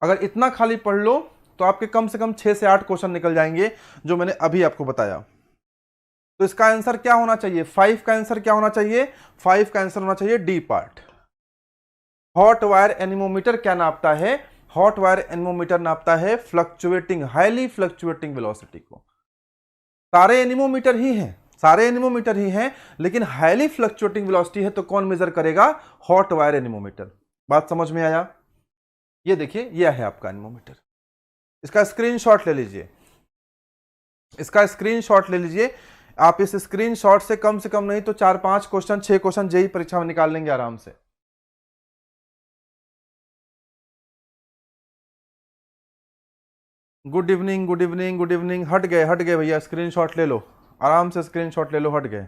अगर इतना खाली पढ़ लो तो आपके कम से कम 6 से 8 क्वेश्चन निकल जाएंगे जो मैंने अभी आपको बताया। तो इसका आंसर क्या होना चाहिए? 5 का आंसर क्या होना चाहिए? 5 का आंसर होना चाहिए D part. Hot wire anemometer क्या नापता है? हॉट वायर एनीमोमीटर नापता है फ्लक्चुएटिंग, हाईली फ्लक्चुएटिंग वेलोसिटी को। सारे एनीमोमीटर ही हैं, सारे एनीमोमीटर ही हैं, लेकिन हाईली फ्लक्चुएटिंग वेलोसिटी है तो कौन मेजर करेगा? Hot wire anemometer. बात समझ में आया? ये देखिए, यह है आपका एनीमोमीटर। इसका स्क्रीनशॉट ले लीजिए, इसका स्क्रीनशॉट ले लीजिए। आप इस स्क्रीनशॉट से कम नहीं तो 4-5 क्वेश्चन, 6 क्वेश्चन जेई परीक्षा में निकाल लेंगे आराम से। Good evening, good evening, good evening. हट गए भैया, स्क्रीनशॉट ले लो, आराम से स्क्रीनशॉट ले लो, हट गए।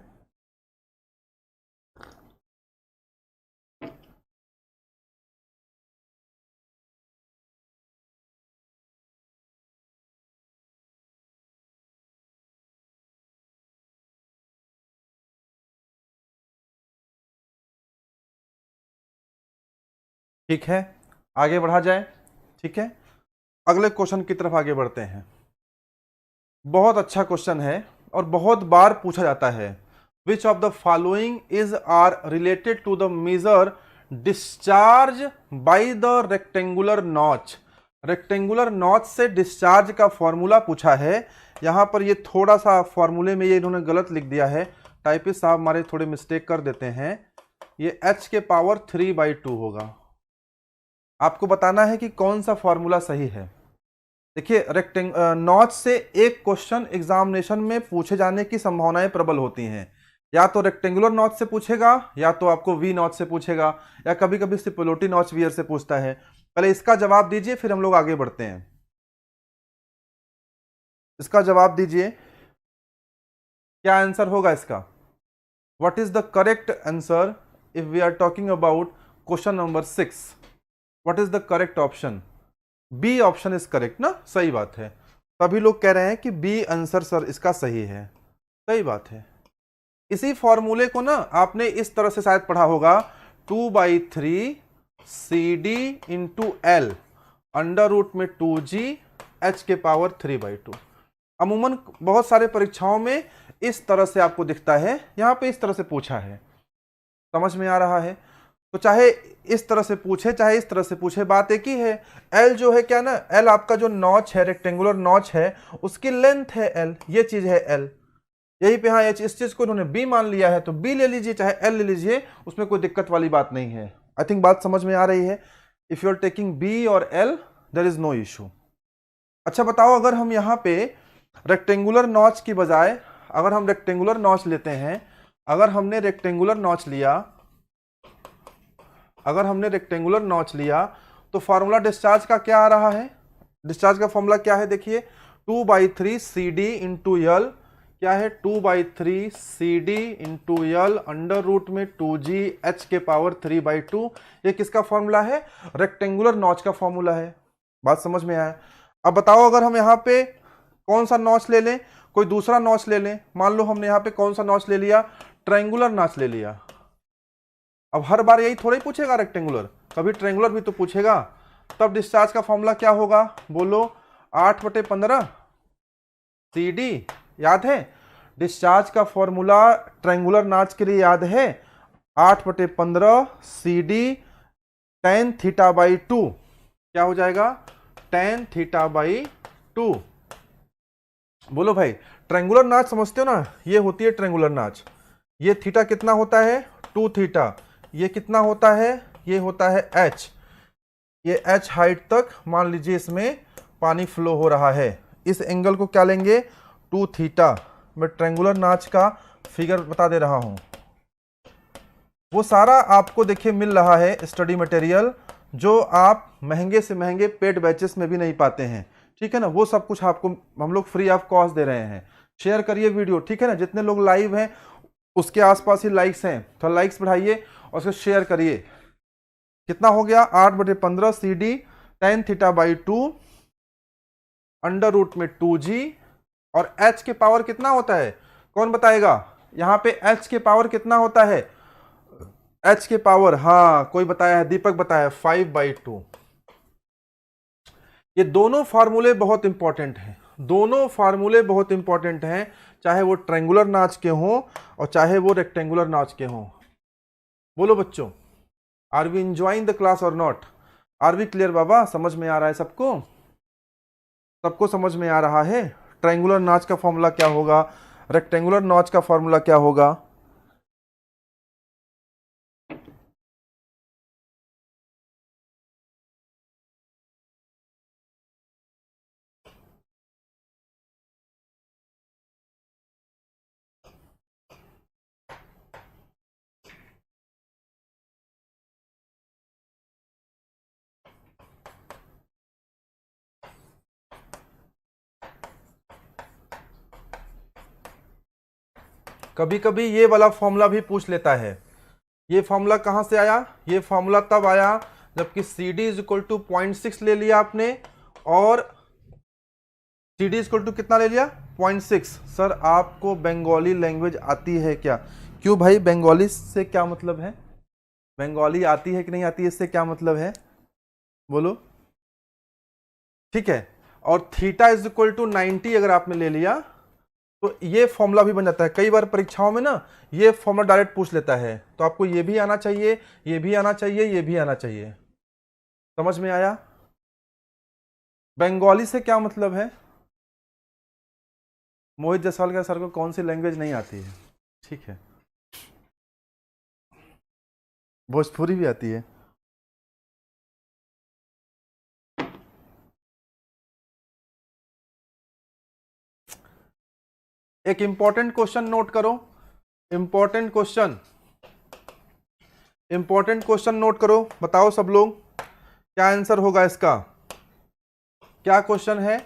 ठीक है, आगे बढ़ा जाए। ठीक है, अगले क्वेश्चन की तरफ आगे बढ़ते हैं। बहुत अच्छा क्वेश्चन है और बहुत बार पूछा जाता है। Which of the following is are related to the measure discharge by the rectangular notch. Rectangular notch से डिस्चार्ज का फॉर्मूला पूछा है। यहां पर ये थोड़ा सा फॉर्मूले में ये इन्होंने गलत लिख दिया है, टाइपिस्ट साहब हमारे थोड़े मिस्टेक कर देते हैं। ये h के पावर 3/2 होगा। आपको बताना है कि कौन सा फॉर्मूला सही है। देखिए, नॉच से एक क्वेश्चन एग्जामिनेशन में पूछे जाने की संभावनाएं प्रबल होती हैं। या तो रेक्टेंगुलर नॉच से पूछेगा, या तो आपको वी नॉच से पूछेगा, या कभी कभी सिपोलोटी नॉच वियर से पूछता है। पहले इसका जवाब दीजिए, फिर हम लोग आगे बढ़ते हैं। इसका जवाब दीजिए, क्या आंसर होगा इसका? What is the correct answer if we are talking about question number 6? What is the correct option? B option is correct ना, सही बात है। तभी लोग कह रहे हैं कि बी आंसर सर इसका सही है, सही बात है। इसी फॉर्मूले को ना आपने इस तरह से शायद पढ़ा होगा, 2/3 CD into L under root में 2G h के पावर 3/2। अमूमन बहुत सारे परीक्षाओं में इस तरह से आपको दिखता है, यहां पे इस तरह से पूछा है। समझ में आ रहा है? तो चाहे इस तरह से पूछे चाहे इस तरह से पूछे, बात एक ही है। एल जो है क्या ना, एल आपका जो नॉच है, रेक्टेंगुलर नॉच है, उसकी लेंथ है एल, ये चीज है एल। यही पे हाँ इस चीज को इन्होंने बी मान लिया है तो बी ले लीजिए, चाहे एल ले लीजिए, उसमें कोई दिक्कत वाली बात नहीं है। आई थिंक बात समझ में आ रही है। If you are taking B और L there is no issue. अच्छा बताओ, अगर हम यहाँ पे रेक्टेंगुलर नॉच की बजाय अगर हम रेक्टेंगुलर नॉच लेते हैं, अगर हमने रेक्टेंगुलर नॉच लिया तो फॉर्मूला डिस्चार्ज का क्या आ रहा है? डिस्चार्ज का फॉर्मूला क्या है? देखिए 2/3 CD इंटू यल, क्या है 2/3 CD into L under root में 2G H के पावर 3/2। ये किसका फॉर्मूला है? रेक्टेंगुलर नॉच का फॉर्मूला है। बात समझ में आया? अब बताओ, अगर हम यहाँ पे कौन सा नॉच ले लें, कोई दूसरा नॉच ले लें। मान लो हमने यहाँ पे कौन सा नॉच ले लिया? ट्रायंगुलर नॉच ले लिया। अब हर बार यही थोड़ा ही पूछेगा रेक्टेंगुलर, कभी ट्रायंगुलर भी तो पूछेगा। तब डिस्चार्ज का फॉर्मूला क्या होगा? बोलो 8/15 CD, याद है? डिस्चार्ज का फॉर्मूला ट्रायंगुलर नॉच के लिए याद है, 8/15 CD tan θ/2। क्या हो जाएगा? tan θ/2। बोलो भाई, ट्रायंगुलर नॉच समझते हो ना? ये होती है ट्रायंगुलर नॉच। ये थीटा कितना होता है? 2 थीटा। ये कितना होता है? ये होता है h। ये h हाइट तक मान लीजिए इसमें पानी फ्लो हो रहा है। इस एंगल को क्या लेंगे? 2 थीटा। मैं ट्रायंगुलर नॉच का फिगर बता दे रहा हूं। वो सारा आपको देखिए मिल रहा है स्टडी मटेरियल, जो आप महंगे से महंगे पेड बैचेस में भी नहीं पाते हैं। ठीक है ना? वो सब कुछ आपको हम लोग फ्री ऑफ कॉस्ट दे रहे हैं। शेयर करिए वीडियो, ठीक है ना? जितने लोग लाइव हैं उसके आसपास ही लाइक्स हैं, तो लाइक्स बढ़ाइए और उसको शेयर करिए। कितना हो गया? 8/15 CD tan θ/2 अंडर रूट में 2G, और h के पावर कितना होता है? कौन बताएगा? यहां पे h के पावर कितना होता है? h के पावर, हाँ कोई बताया है, दीपक बताया 5/2। ये दोनों फार्मूले बहुत इंपॉर्टेंट हैं, दोनों फार्मूले बहुत इंपॉर्टेंट हैं, चाहे वो ट्रायंगुलर नॉच के हों और चाहे वो रेक्टेंगुलर नॉच के हों। बोलो बच्चों, are we enjoying the class और नॉट? आर वी क्लियर बाबा? समझ में आ रहा है सबको? सबको समझ में आ रहा है? ट्रायंगुलर नॉच का फॉर्मूला क्या होगा, रेक्टेंगुलर नॉच का फॉर्मूला क्या होगा? कभी कभी ये वाला फॉर्मूला भी पूछ लेता है। ये फॉर्मूला कहां से आया? ये फॉर्मूला तब आया जबकि CD इज इक्वल टू 0.6 ले लिया आपने, और CD इज इक्वल टू कितना ले लिया? 0.6। सर आपको बंगाली लैंग्वेज आती है क्या? क्यों भाई, बंगाली से क्या मतलब है? बंगाली आती है कि नहीं आती है, इससे क्या मतलब है? बोलो। ठीक है, और थीटा इज इक्वल टू 90 अगर आपने ले लिया तो ये फॉर्मूला भी बन जाता है। कई बार परीक्षाओं में ना ये फॉर्मूला डायरेक्ट पूछ लेता है, तो आपको ये भी आना चाहिए, ये भी आना चाहिए, ये भी आना चाहिए। समझ में आया? बंगाली से क्या मतलब है? मोहित जायसवाल का सर को कौन सी लैंग्वेज नहीं आती है? ठीक है, भोजपुरी भी आती है। एक इंपॉर्टेंट क्वेश्चन नोट करो, important question, important question note करो। बताओ सब लोग क्या आंसर होगा इसका? क्या क्वेश्चन है?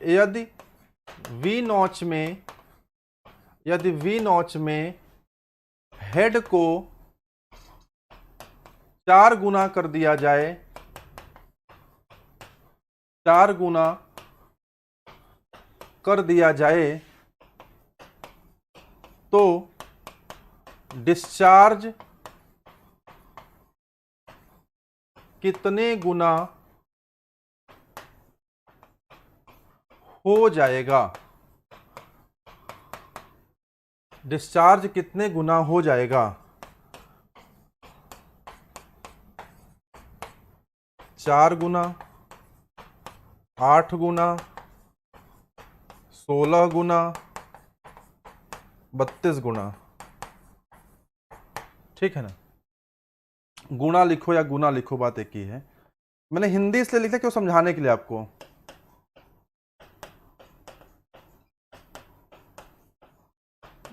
यदि वी नॉच में हेड को 4 गुना कर दिया जाए, 4 गुना कर दिया जाए, तो डिस्चार्ज कितने गुना हो जाएगा? डिस्चार्ज कितने गुना हो जाएगा? 4 गुना, 8 गुना, 16 गुना, 32 गुना, ठीक है ना। गुणा लिखो या गुना लिखो, बात एक ही है। मैंने हिंदी इसलिए लिखा क्यों, समझाने के लिए आपको।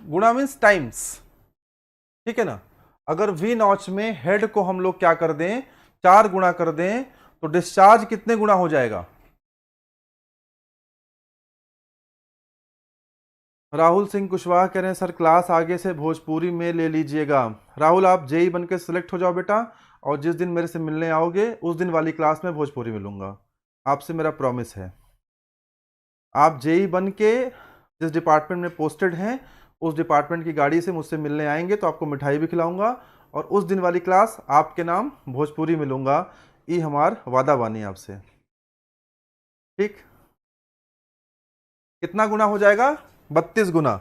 गुणा मीन्स टाइम्स, ठीक है ना। अगर वी नॉच में हेड को हम लोग क्या कर दें, 4 गुणा कर दें, तो डिस्चार्ज कितने गुणा हो जाएगा। राहुल सिंह कुशवाहा कह रहे हैं सर क्लास आगे से भोजपुरी में ले लीजिएगा। राहुल आप जेई बन के सिलेक्ट हो जाओ बेटा, और जिस दिन मेरे से मिलने आओगे उस दिन वाली क्लास में भोजपुरी मिलूंगा, आपसे मेरा प्रॉमिस है। आप जेई बन के जिस डिपार्टमेंट में पोस्टेड हैं उस डिपार्टमेंट की गाड़ी से मुझसे मिलने आएंगे तो आपको मिठाई भी खिलाऊंगा, और उस दिन वाली क्लास आपके नाम भोजपुरी मिलूंगा, ये हमार वादा बानी आपसे, ठीक। कितना गुना हो जाएगा, 32 गुना।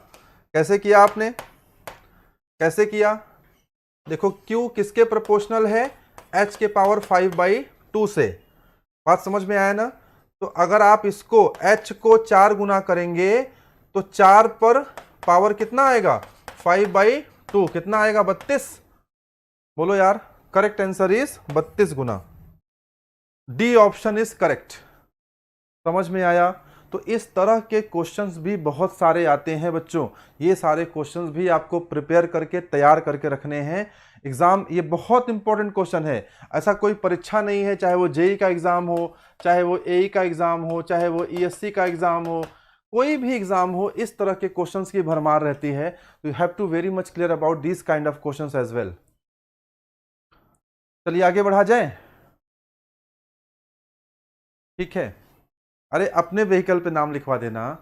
कैसे किया आपने, कैसे किया, देखो Q किसके प्रोपोर्शनल है, H के पावर 5/2 से, बात समझ में आया ना। तो अगर आप इसको H को 4 गुना करेंगे तो 4 पर पावर कितना आएगा, 5/2, कितना आएगा, 32। बोलो यार, correct answer is 32 Guna, D option is correct. समझ में आया। तो इस तरह के क्वेश्चंस भी बहुत सारे आते हैं बच्चों, ये सारे क्वेश्चंस भी आपको प्रिपेयर करके तैयार करके रखने हैं। एग्जाम ये बहुत इंपॉर्टेंट क्वेश्चन है, ऐसा कोई परीक्षा नहीं है, चाहे वो जेई का एग्जाम हो, चाहे वो एई का एग्जाम हो, चाहे वो ईएससी का एग्जाम हो, कोई भी एग्जाम हो, इस तरह के क्वेश्चंस की भरमार रहती है। You have to very much clear about this kind of questions as well. चलिए आगे बढ़ा जाए, ठीक है। अरे अपने व्हीकल पे नाम लिखवा देना,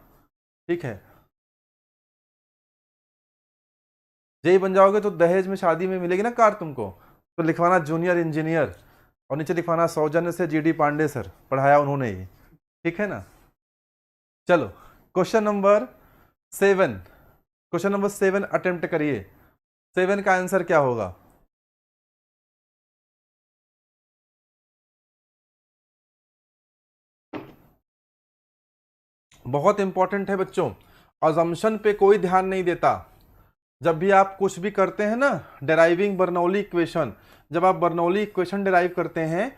ठीक है। जेई बन जाओगे तो दहेज में शादी में मिलेगी ना कार तुमको, तो लिखवाना जूनियर इंजीनियर, और नीचे लिखवाना सौजन्य से जीडी पांडे सर, पढ़ाया उन्होंने ही, ठीक है ना। चलो question number 7, question number 7 attempt करिए। 7 का आंसर क्या होगा, बहुत इंपॉर्टेंट है बच्चों। अजम्पशन पे कोई ध्यान नहीं देता। जब भी आप कुछ भी करते हैं ना, डेराइविंग बर्नौली इक्वेशन, जब आप बर्नौली इक्वेशन डेराइव करते हैं,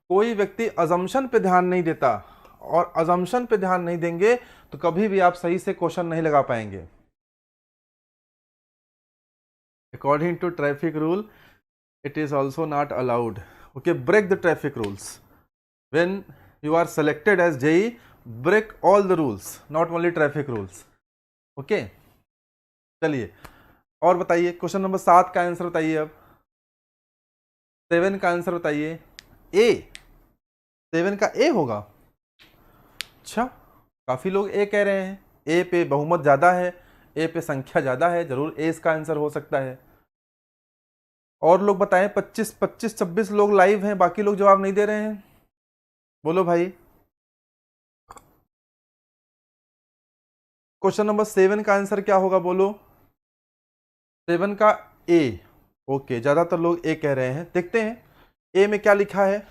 कोई व्यक्ति अजम्पशन पे ध्यान नहीं देता, और अजम्पशन पे ध्यान नहीं देंगे तो कभी भी आप सही से क्वेश्चन नहीं लगा पाएंगे। According to traffic rule it is also not allowed, okay, break the traffic rules when you are selected as JE, break all the rules, not only traffic rules, okay. चलिए और बताइए, क्वेश्चन नंबर 7 का आंसर बताइए। अब 7 का आंसर बताइए, ए, 7 का ए होगा। अच्छा, काफी लोग ए कह रहे हैं, ए पे बहुमत ज्यादा है, ए पे संख्या ज्यादा है, जरूर ए इसका आंसर हो सकता है। और लोग बताएं, 25-26 लोग लाइव हैं, बाकी लोग जवाब नहीं दे रहे हैं, बोलो भाई। क्वेश्चन नंबर 7 का आंसर क्या होगा, बोलो। 7 का ए, ओके, ज्यादातर लोग ए कह रहे हैं। देखते हैं ए में क्या लिखा है।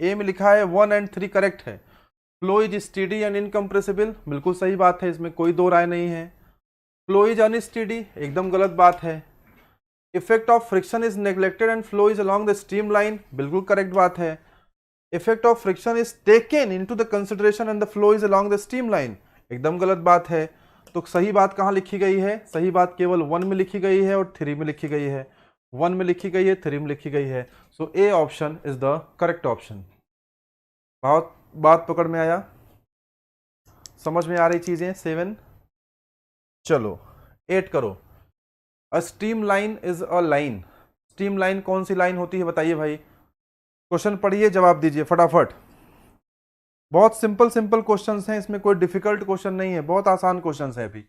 ए में लिखा है 1 और 3 करेक्ट है। Flow is steady and incompressible, बिल्कुल सही बात है, इसमें कोई दो राय नहीं है। फ्लो इज अनस्टेडी, एकदम गलत बात है। Effect of friction is neglected and flow is along the stream line, बिल्कुल करेक्ट बात है। Effect of friction is taken into the consideration and the flow is along the stream line, एकदम गलत बात है। तो सही बात कहाँ लिखी गई है, सही बात केवल 1 में लिखी गई है और 3 में लिखी गई है, 1 में लिखी गई है, 3 में लिखी गई है। So A option is the correct option. बहुत बात पकड़ में आया, समझ में आ रही चीजें। 7, चलो 8 करो। A stream line is a line, stream line कौन सी लाइन होती है बताइए भाई। क्वेश्चन पढ़िए, जवाब दीजिए फटाफट। बहुत सिंपल सिंपल क्वेश्चंस हैं, इसमें कोई डिफिकल्ट क्वेश्चन नहीं है, बहुत आसान क्वेश्चंस है अभी,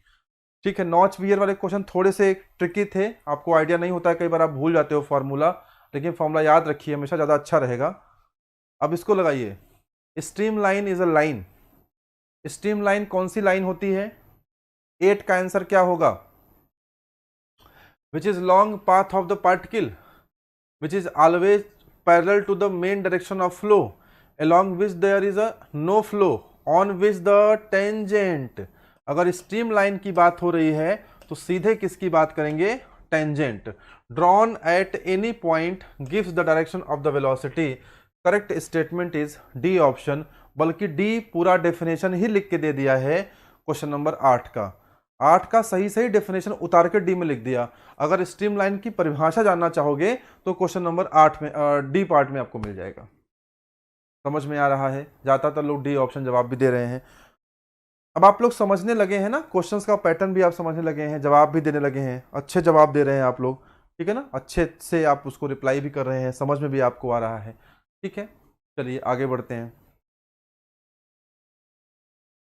ठीक है। नॉच वियर वाले क्वेश्चन थोड़े से ट्रिकी थे, आपको आइडिया नहीं होता है, कई बार आप भूल जाते हो फॉर्मूला, लेकिन फॉर्मूला याद रखिए हमेशा, ज़्यादा अच्छा रहेगा। अब इसको लगाइए, stream line is a line, stream line कौन सी लाइन होती है। 8 का आंसर क्या होगा, which is long path of the particle which is always parallel to the main direction of flow along which there is a no flow on which the tangent। अगर स्ट्रीम लाइन की बात हो रही है तो सीधे किसकी बात करेंगे, tangent. Drawn at any point gives the direction of the velocity. Correct statement is D option, बल्कि डी पूरा डेफिनेशन ही लिख के दे दिया है क्वेश्चन नंबर 8 का। 8 का सही सही डेफिनेशन उतार के डी में लिख दिया। अगर स्ट्रीमलाइन की परिभाषा जानना चाहोगे तो क्वेश्चन नंबर 8 में डी पार्ट में आपको मिल जाएगा। समझ में आ रहा है? ज्यादातर लोग डी ऑप्शन जवाब भी दे रहे हैं। अब आप लोग समझने लगे हैं ना, क्वेश्चंस का पैटर्न भी आप समझने लगे हैं, जवाब भी देने लगे हैं, अच्छे जवाब दे रहे हैं आप लोग, ठीक है ना, अच्छे से आप उसको रिप्लाई भी कर रहे हैं, समझ में भी आपको आ रहा है, ठीक है। चलिए आगे बढ़ते हैं।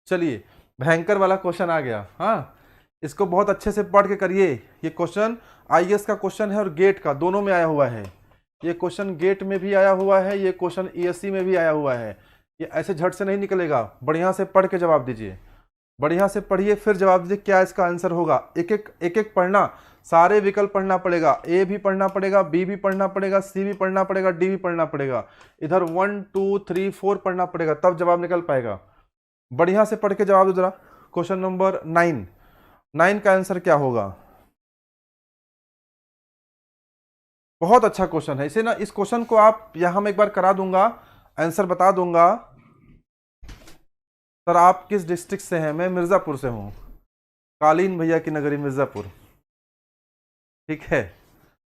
चलिए भयंकर वाला क्वेश्चन आ गया। हाँ, इसको बहुत अच्छे से पढ़ के करिए। ये क्वेश्चन आईएएस का क्वेश्चन है और गेट का, दोनों में आया हुआ है। ये क्वेश्चन गेट में भी आया हुआ है, ये क्वेश्चन ईएससी में भी आया हुआ है। ये ऐसे झट से नहीं निकलेगा, बढ़िया से पढ़ के जवाब दीजिए, बढ़िया से पढ़िए फिर जवाब दीजिए क्या इसका आंसर होगा। एक एक पढ़ना, सारे विकल्प पढ़ना पड़ेगा, ए भी पढ़ना पड़ेगा, बी भी पढ़ना पड़ेगा, सी भी पढ़ना पड़ेगा, डी भी पढ़ना पड़ेगा, इधर 1 2 3 4 पढ़ना पड़ेगा, तब जवाब निकल पाएगा। बढ़िया से पढ़ के जवाब दो जरा। क्वेश्चन नंबर 9 का आंसर क्या होगा? बहुत अच्छा क्वेश्चन है। इसे ना, इस क्वेश्चन को आप यहां मैं एक बार करा दूंगा, आंसर बता दूंगा। सर आप किस डिस्ट्रिक्ट से हैं? मैं मिर्जापुर से हूं, कालीन भैया की नगरी मिर्जापुर, ठीक है।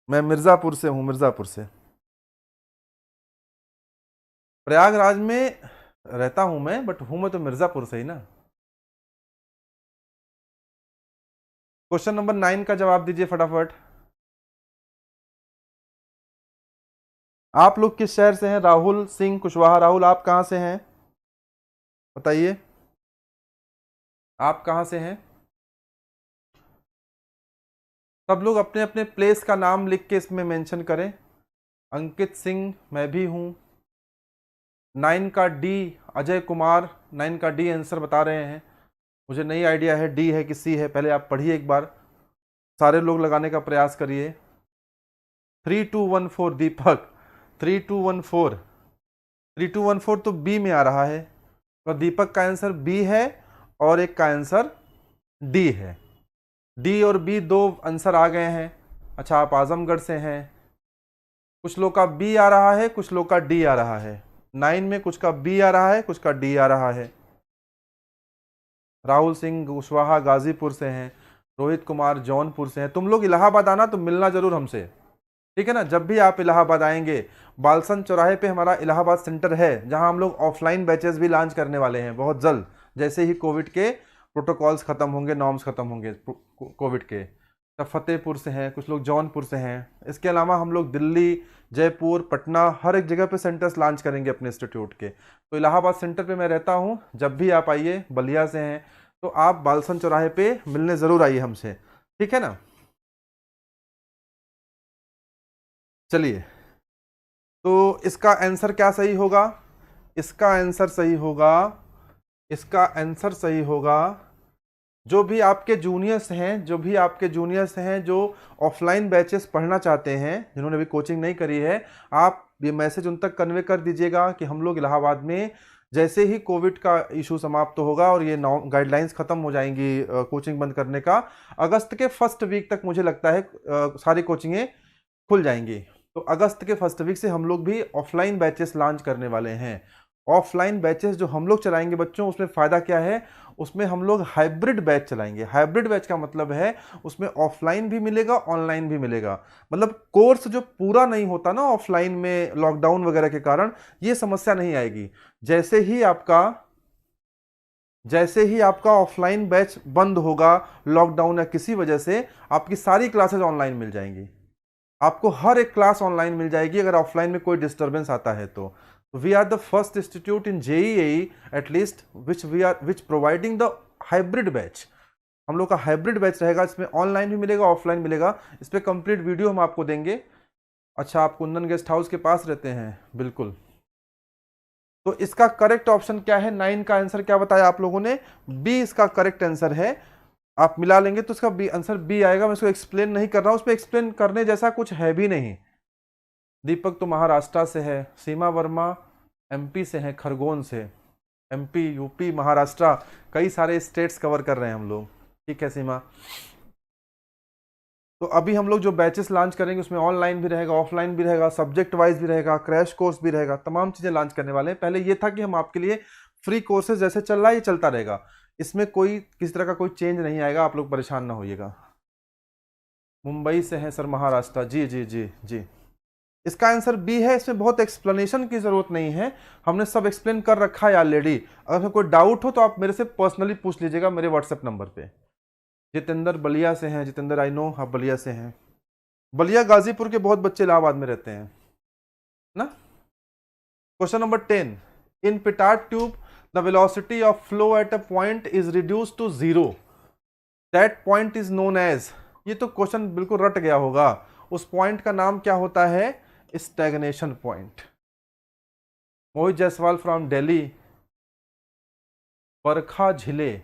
मैं मिर्जापुर से हूं, मिर्जापुर से, प्रयागराज में रहता हूं मैं, बट हूं मैं तो मिर्जापुर से ही ना। क्वेश्चन नंबर 9 का जवाब दीजिए फटाफट। आप लोग किस शहर से हैं? राहुल सिंह कुशवाहा, राहुल आप कहां से हैं बताइए, आप कहां से हैं? सब लोग अपने अपने प्लेस का नाम लिख के इसमें मेंशन करें। अंकित सिंह मैं भी हूं। 9 का डी, अजय कुमार 9 का डी आंसर बता रहे हैं। मुझे नहीं आइडिया है डी है कि सी है, पहले आप पढ़िए एक बार, सारे लोग लगाने का प्रयास करिए। 3214 दीपक, 3214 3214 तो बी में आ रहा है, तो दीपक का आंसर बी है और एक का आंसर डी है। डी और बी दो आंसर आ गए हैं। अच्छा, आप आजमगढ़ से हैं। कुछ लोग का बी आ रहा है, कुछ लोग का डी आ रहा है। 9 में कुछ का बी आ रहा है, कुछ का डी आ रहा है। राहुल सिंह कुशवाहा गाजीपुर से हैं, रोहित कुमार जौनपुर से हैं। तुम लोग इलाहाबाद आना तो मिलना जरूर हमसे, ठीक है ना। जब भी आप इलाहाबाद आएंगे, बालसन चौराहे पे हमारा इलाहाबाद सेंटर है, जहां हम लोग ऑफलाइन बैचेस भी लॉन्च करने वाले हैं बहुत जल्द, जैसे ही कोविड के प्रोटोकॉल्स खत्म होंगे, नॉर्म्स खत्म होंगे कोविड के। तब फतेहपुर से हैं, कुछ लोग जौनपुर से हैं। इसके अलावा हम लोग दिल्ली, जयपुर, पटना, हर एक जगह पे सेंटर्स लॉन्च करेंगे अपने इंस्टीट्यूट के। तो इलाहाबाद सेंटर पे मैं रहता हूँ, जब भी आप आइए, बलिया से हैं तो आप बालसन चौराहे पे मिलने जरूर आइए हमसे, ठीक है ना। चलिए, तो इसका आंसर क्या सही होगा? इसका आंसर सही होगा, इसका आंसर सही होगा, जो भी आपके जूनियर्स हैं, जो भी आपके जूनियर्स हैं जो ऑफलाइन बैचेस पढ़ना चाहते हैं, जिन्होंने भी कोचिंग नहीं करी है, आप ये मैसेज उन तक कन्वे कर दीजिएगा कि हम लोग इलाहाबाद में जैसे ही कोविड का इशू समाप्त होगा और ये गाइडलाइंस खत्म हो जाएंगी कोचिंग बंद करने का, अगस्त के फर्स्ट वीक तक मुझे लगता है सारी कोचिंगें खुल जाएंगी। तो अगस्त के फर्स्ट वीक से हम लोग भी ऑफलाइन बैचेस लॉन्च करने वाले हैं। ऑफलाइन बैचेस जो हम लोग चलाएंगे बच्चों, उसमें फ़ायदा क्या है? उसमें हम लोग हाइब्रिड बैच चलाएंगे। हाइब्रिड बैच का मतलब है उसमें ऑफलाइन भी मिलेगा, ऑनलाइन भी मिलेगा। मतलब कोर्स जो पूरा नहीं होता ना ऑफलाइन में, लॉकडाउन वगैरह के कारण, ये समस्या नहीं आएगी। जैसे ही आपका ऑफलाइन बैच बंद होगा लॉकडाउन या किसी वजह से, आपकी सारी क्लासेस ऑनलाइन मिल जाएंगी। आपको हर एक क्लास ऑनलाइन मिल जाएगी अगर ऑफलाइन में कोई डिस्टर्बेंस आता है तो। We are the first institute in JEE at least which providing the hybrid batch. हम लोग का हाइब्रिड बैच रहेगा, इसमें ऑनलाइन भी मिलेगा, ऑफलाइन मिलेगा। इस पर कंप्लीट वीडियो हम आपको देंगे। अच्छा, आप कुंदन गेस्ट हाउस के पास रहते हैं? बिल्कुल। तो इसका करेक्ट ऑप्शन क्या है? 9 का आंसर क्या बताया आप लोगों ने? बी इसका करेक्ट आंसर है। आप मिला लेंगे तो इसका बी आंसर बी आएगा। मैं इसको एक्सप्लेन नहीं कर रहा हूं, उस पर एक्सप्लेन करने जैसा कुछ है भी नहीं। दीपक तो महाराष्ट्र से है, सीमा वर्मा एमपी से है, खरगोन से। एमपी, यूपी, महाराष्ट्र, कई सारे स्टेट्स कवर कर रहे हैं हम लोग, ठीक है सीमा। तो अभी हम लोग जो बैचेस लॉन्च करेंगे उसमें ऑनलाइन भी रहेगा, ऑफलाइन भी रहेगा, सब्जेक्ट वाइज भी रहेगा, क्रैश कोर्स भी रहेगा, तमाम चीज़ें लॉन्च करने वाले हैं। पहले ये था कि हम आपके लिए फ्री कोर्सेज जैसे चल रहा है ये चलता रहेगा, इसमें कोई किसी तरह का कोई चेंज नहीं आएगा, आप लोग परेशान ना होइएगा। मुंबई से हैं सर, महाराष्ट्र, जी जी जी जी। इसका आंसर बी है, इसमें बहुत एक्सप्लेनेशन की जरूरत नहीं है, हमने सब एक्सप्लेन कर रखा है ऑलरेडी। अगर कोई डाउट हो तो आप मेरे से पर्सनली पूछ लीजिएगा मेरे व्हाट्सएप नंबर पे। जितेंद्र बलिया से हैं, जितेंद्र आई नो आप बलिया से हैं। बलिया गाजीपुर के बहुत बच्चे इलाहाबाद में रहते हैं ना। Question number 10, in pitot tube the velocity of flow at a point is reduce to 0, that point is known as. ये तो क्वेश्चन बिल्कुल रट गया होगा, उस पॉइंट का नाम क्या होता है? Stagnation point. Mohit Jaiswal from Delhi. Barkha Jhile,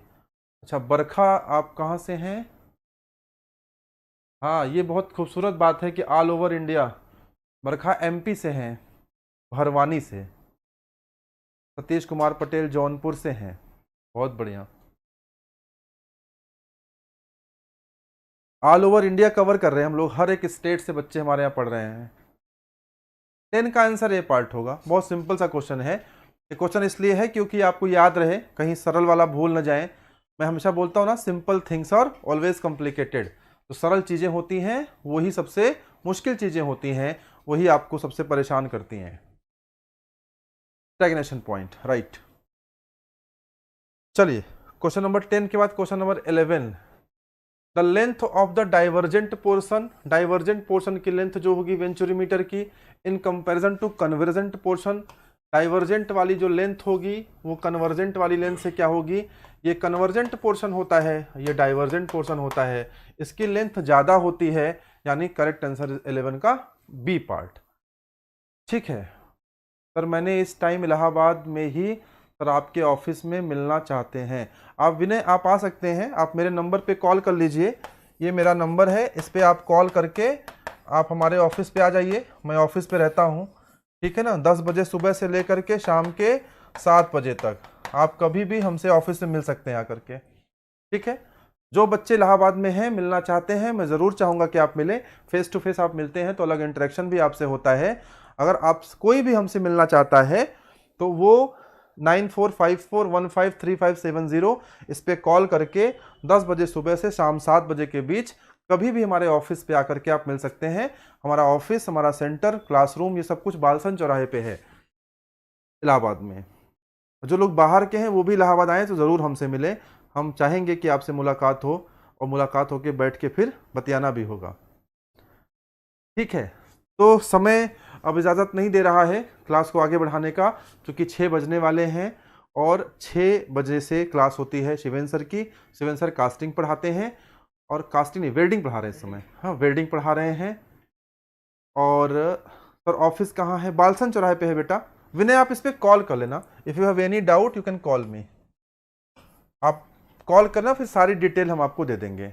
अच्छा बरखा आप कहाँ से हैं? हाँ ये बहुत खूबसूरत बात है कि ऑल ओवर इंडिया। बरखा एमपी से हैं, भरवानी से। सतीश कुमार पटेल जौनपुर से हैं, बहुत बढ़िया। ऑल ओवर इंडिया कवर कर रहे हैं हम लोग, हर एक स्टेट से बच्चे हमारे यहाँ पढ़ रहे हैं। 10 का आंसर ए पार्ट होगा, बहुत सिंपल सा क्वेश्चन है। ये क्वेश्चन इसलिए है क्योंकि आपको याद रहे, कहीं सरल वाला भूल न जाए। मैं हमेशा बोलता हूँ ना, सिंपल थिंग्स और ऑलवेज कॉम्प्लिकेटेड। तो सरल चीज़ें होती हैं वही सबसे मुश्किल चीज़ें होती हैं, वही आपको सबसे परेशान करती हैं। Stagnation point, right. चलिए क्वेश्चन नंबर 10 के बाद question number 11, the length of the divergent portion. Divergent portion की लेंथ जो होगी वेंचुरीमीटर की, in comparison to convergent portion. Divergent वाली जो लेंथ होगी वो कन्वर्जेंट वाली लेंथ से क्या होगी? ये कन्वर्जेंट पोर्शन होता है, ये डाइवर्जेंट पोर्शन होता है, इसकी लेंथ ज़्यादा होती है, यानी करेक्ट आंसर 11 का बी पार्ट। ठीक है सर, मैंने इस टाइम इलाहाबाद में ही सर आपके ऑफिस में मिलना चाहते हैं। आप विनय आप आ सकते हैं, आप मेरे नंबर पे कॉल कर लीजिए, ये मेरा नंबर है, इस पर आप कॉल करके आप हमारे ऑफिस पे आ जाइए। मैं ऑफिस पे रहता हूँ, ठीक है ना, 10 बजे सुबह से लेकर के शाम के 7 बजे तक आप कभी भी हमसे ऑफिस में मिल सकते हैं आकर के। ठीक है, जो बच्चे इलाहाबाद में हैं मिलना चाहते हैं, मैं ज़रूर चाहूँगा कि आप मिलें। फेस टू फेस आप मिलते हैं तो अलग इंटरेक्शन भी आपसे होता है। अगर आप कोई भी हमसे मिलना चाहता है तो वो 9454153570 इस पर कॉल करके 10 बजे सुबह से शाम 7 बजे के बीच कभी भी हमारे ऑफिस पे आकर के आप मिल सकते हैं। हमारा ऑफिस, हमारा सेंटर, क्लासरूम, ये सब कुछ बालसन चौराहे पे है इलाहाबाद में। जो लोग बाहर के हैं वो भी इलाहाबाद आए तो ज़रूर हमसे मिलें, हम चाहेंगे कि आपसे मुलाकात हो और मुलाकात होकर बैठ के फिर बतियाना भी होगा। ठीक है, तो समय अब इजाज़त नहीं दे रहा है क्लास को आगे बढ़ाने का, क्योंकि 6 बजने वाले हैं और 6 बजे से क्लास होती है शिवेन सर की। शिवेन सर कास्टिंग पढ़ाते हैं, और कास्टिंग नहीं, वेल्डिंग पढ़ा रहे हैं इस समय, हाँ वेल्डिंग पढ़ा रहे हैं। और सर ऑफिस कहाँ है? बालसन चौराहे पे है बेटा। विनय आप इस पर कॉल कर लेना, if you have any doubt you can call मी। आप कॉल करना, फिर सारी डिटेल हम आपको दे देंगे।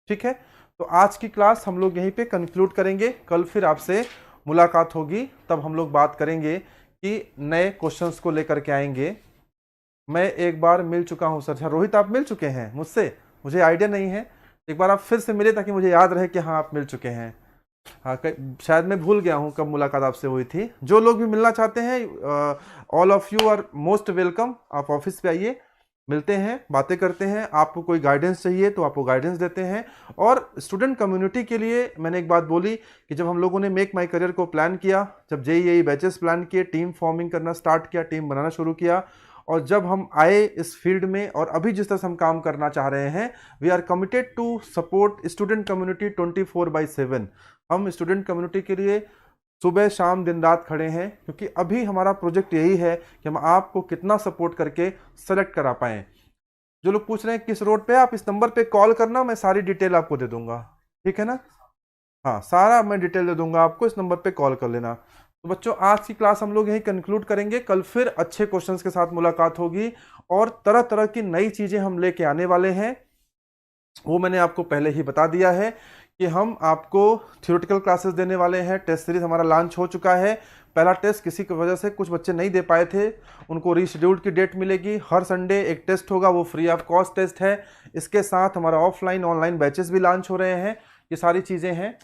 ठीक है, तो आज की क्लास हम लोग यहीं पे कंक्लूड करेंगे, कल फिर आपसे मुलाकात होगी, तब हम लोग बात करेंगे कि नए क्वेश्चंस को लेकर के आएंगे। मैं एक बार मिल चुका हूं सर। रोहित आप मिल चुके हैं मुझसे? मुझे आइडिया नहीं है, एक बार आप फिर से मिले ताकि मुझे याद रहे कि हाँ आप मिल चुके हैं। हाँ शायद मैं भूल गया हूँ कब मुलाकात आपसे हुई थी। जो लोग भी मिलना चाहते हैं, all of you are most welcome. आप ऑफिस पे आइए, मिलते हैं, बातें करते हैं। आपको कोई गाइडेंस चाहिए तो आपको गाइडेंस देते हैं। और स्टूडेंट कम्युनिटी के लिए मैंने एक बात बोली कि जब हम लोगों ने मेक माई करियर को प्लान किया, जब JEE बैचेस प्लान किए, टीम फॉर्मिंग करना स्टार्ट किया, टीम बनाना शुरू किया, और जब हम आए इस फील्ड में और अभी जिस तरह से हम काम करना चाह रहे हैं, we are committed to support student community 24/7। हम स्टूडेंट कम्युनिटी के लिए सुबह शाम दिन रात खड़े हैं, क्योंकि अभी हमारा प्रोजेक्ट यही है कि हम आपको कितना सपोर्ट करके सेलेक्ट करा पाएँ। जो लोग पूछ रहे हैं किस रोड पे, आप इस नंबर पे कॉल करना, मैं सारी डिटेल आपको दे दूंगा। ठीक है ना? हाँ सारा मैं डिटेल दे दूंगा आपको, इस नंबर पे कॉल कर लेना। तो बच्चों आज की क्लास हम लोग यहीं कंक्लूड करेंगे, कल फिर अच्छे क्वेश्चंस के साथ मुलाकात होगी और तरह तरह की नई चीज़ें हम लेके आने वाले हैं। वो मैंने आपको पहले ही बता दिया है कि हम आपको थ्योरेटिकल क्लासेस देने वाले हैं। टेस्ट सीरीज हमारा लॉन्च हो चुका है। पहला टेस्ट किसी की वजह से कुछ बच्चे नहीं दे पाए थे, उनको रीशेड्यूल्ड की डेट मिलेगी। हर संडे एक टेस्ट होगा, वो फ्री ऑफ कॉस्ट टेस्ट है। इसके साथ हमारा ऑफलाइन ऑनलाइन बैचेस भी लॉन्च हो रहे हैं। ये सारी चीज़ें हैं।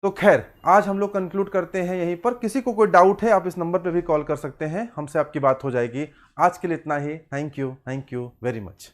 तो खैर आज हम लोग कंक्लूड करते हैं यहीं पर। किसी को कोई डाउट है आप इस नंबर पे भी कॉल कर सकते हैं, हमसे आपकी बात हो जाएगी। आज के लिए इतना ही। Thank you very much.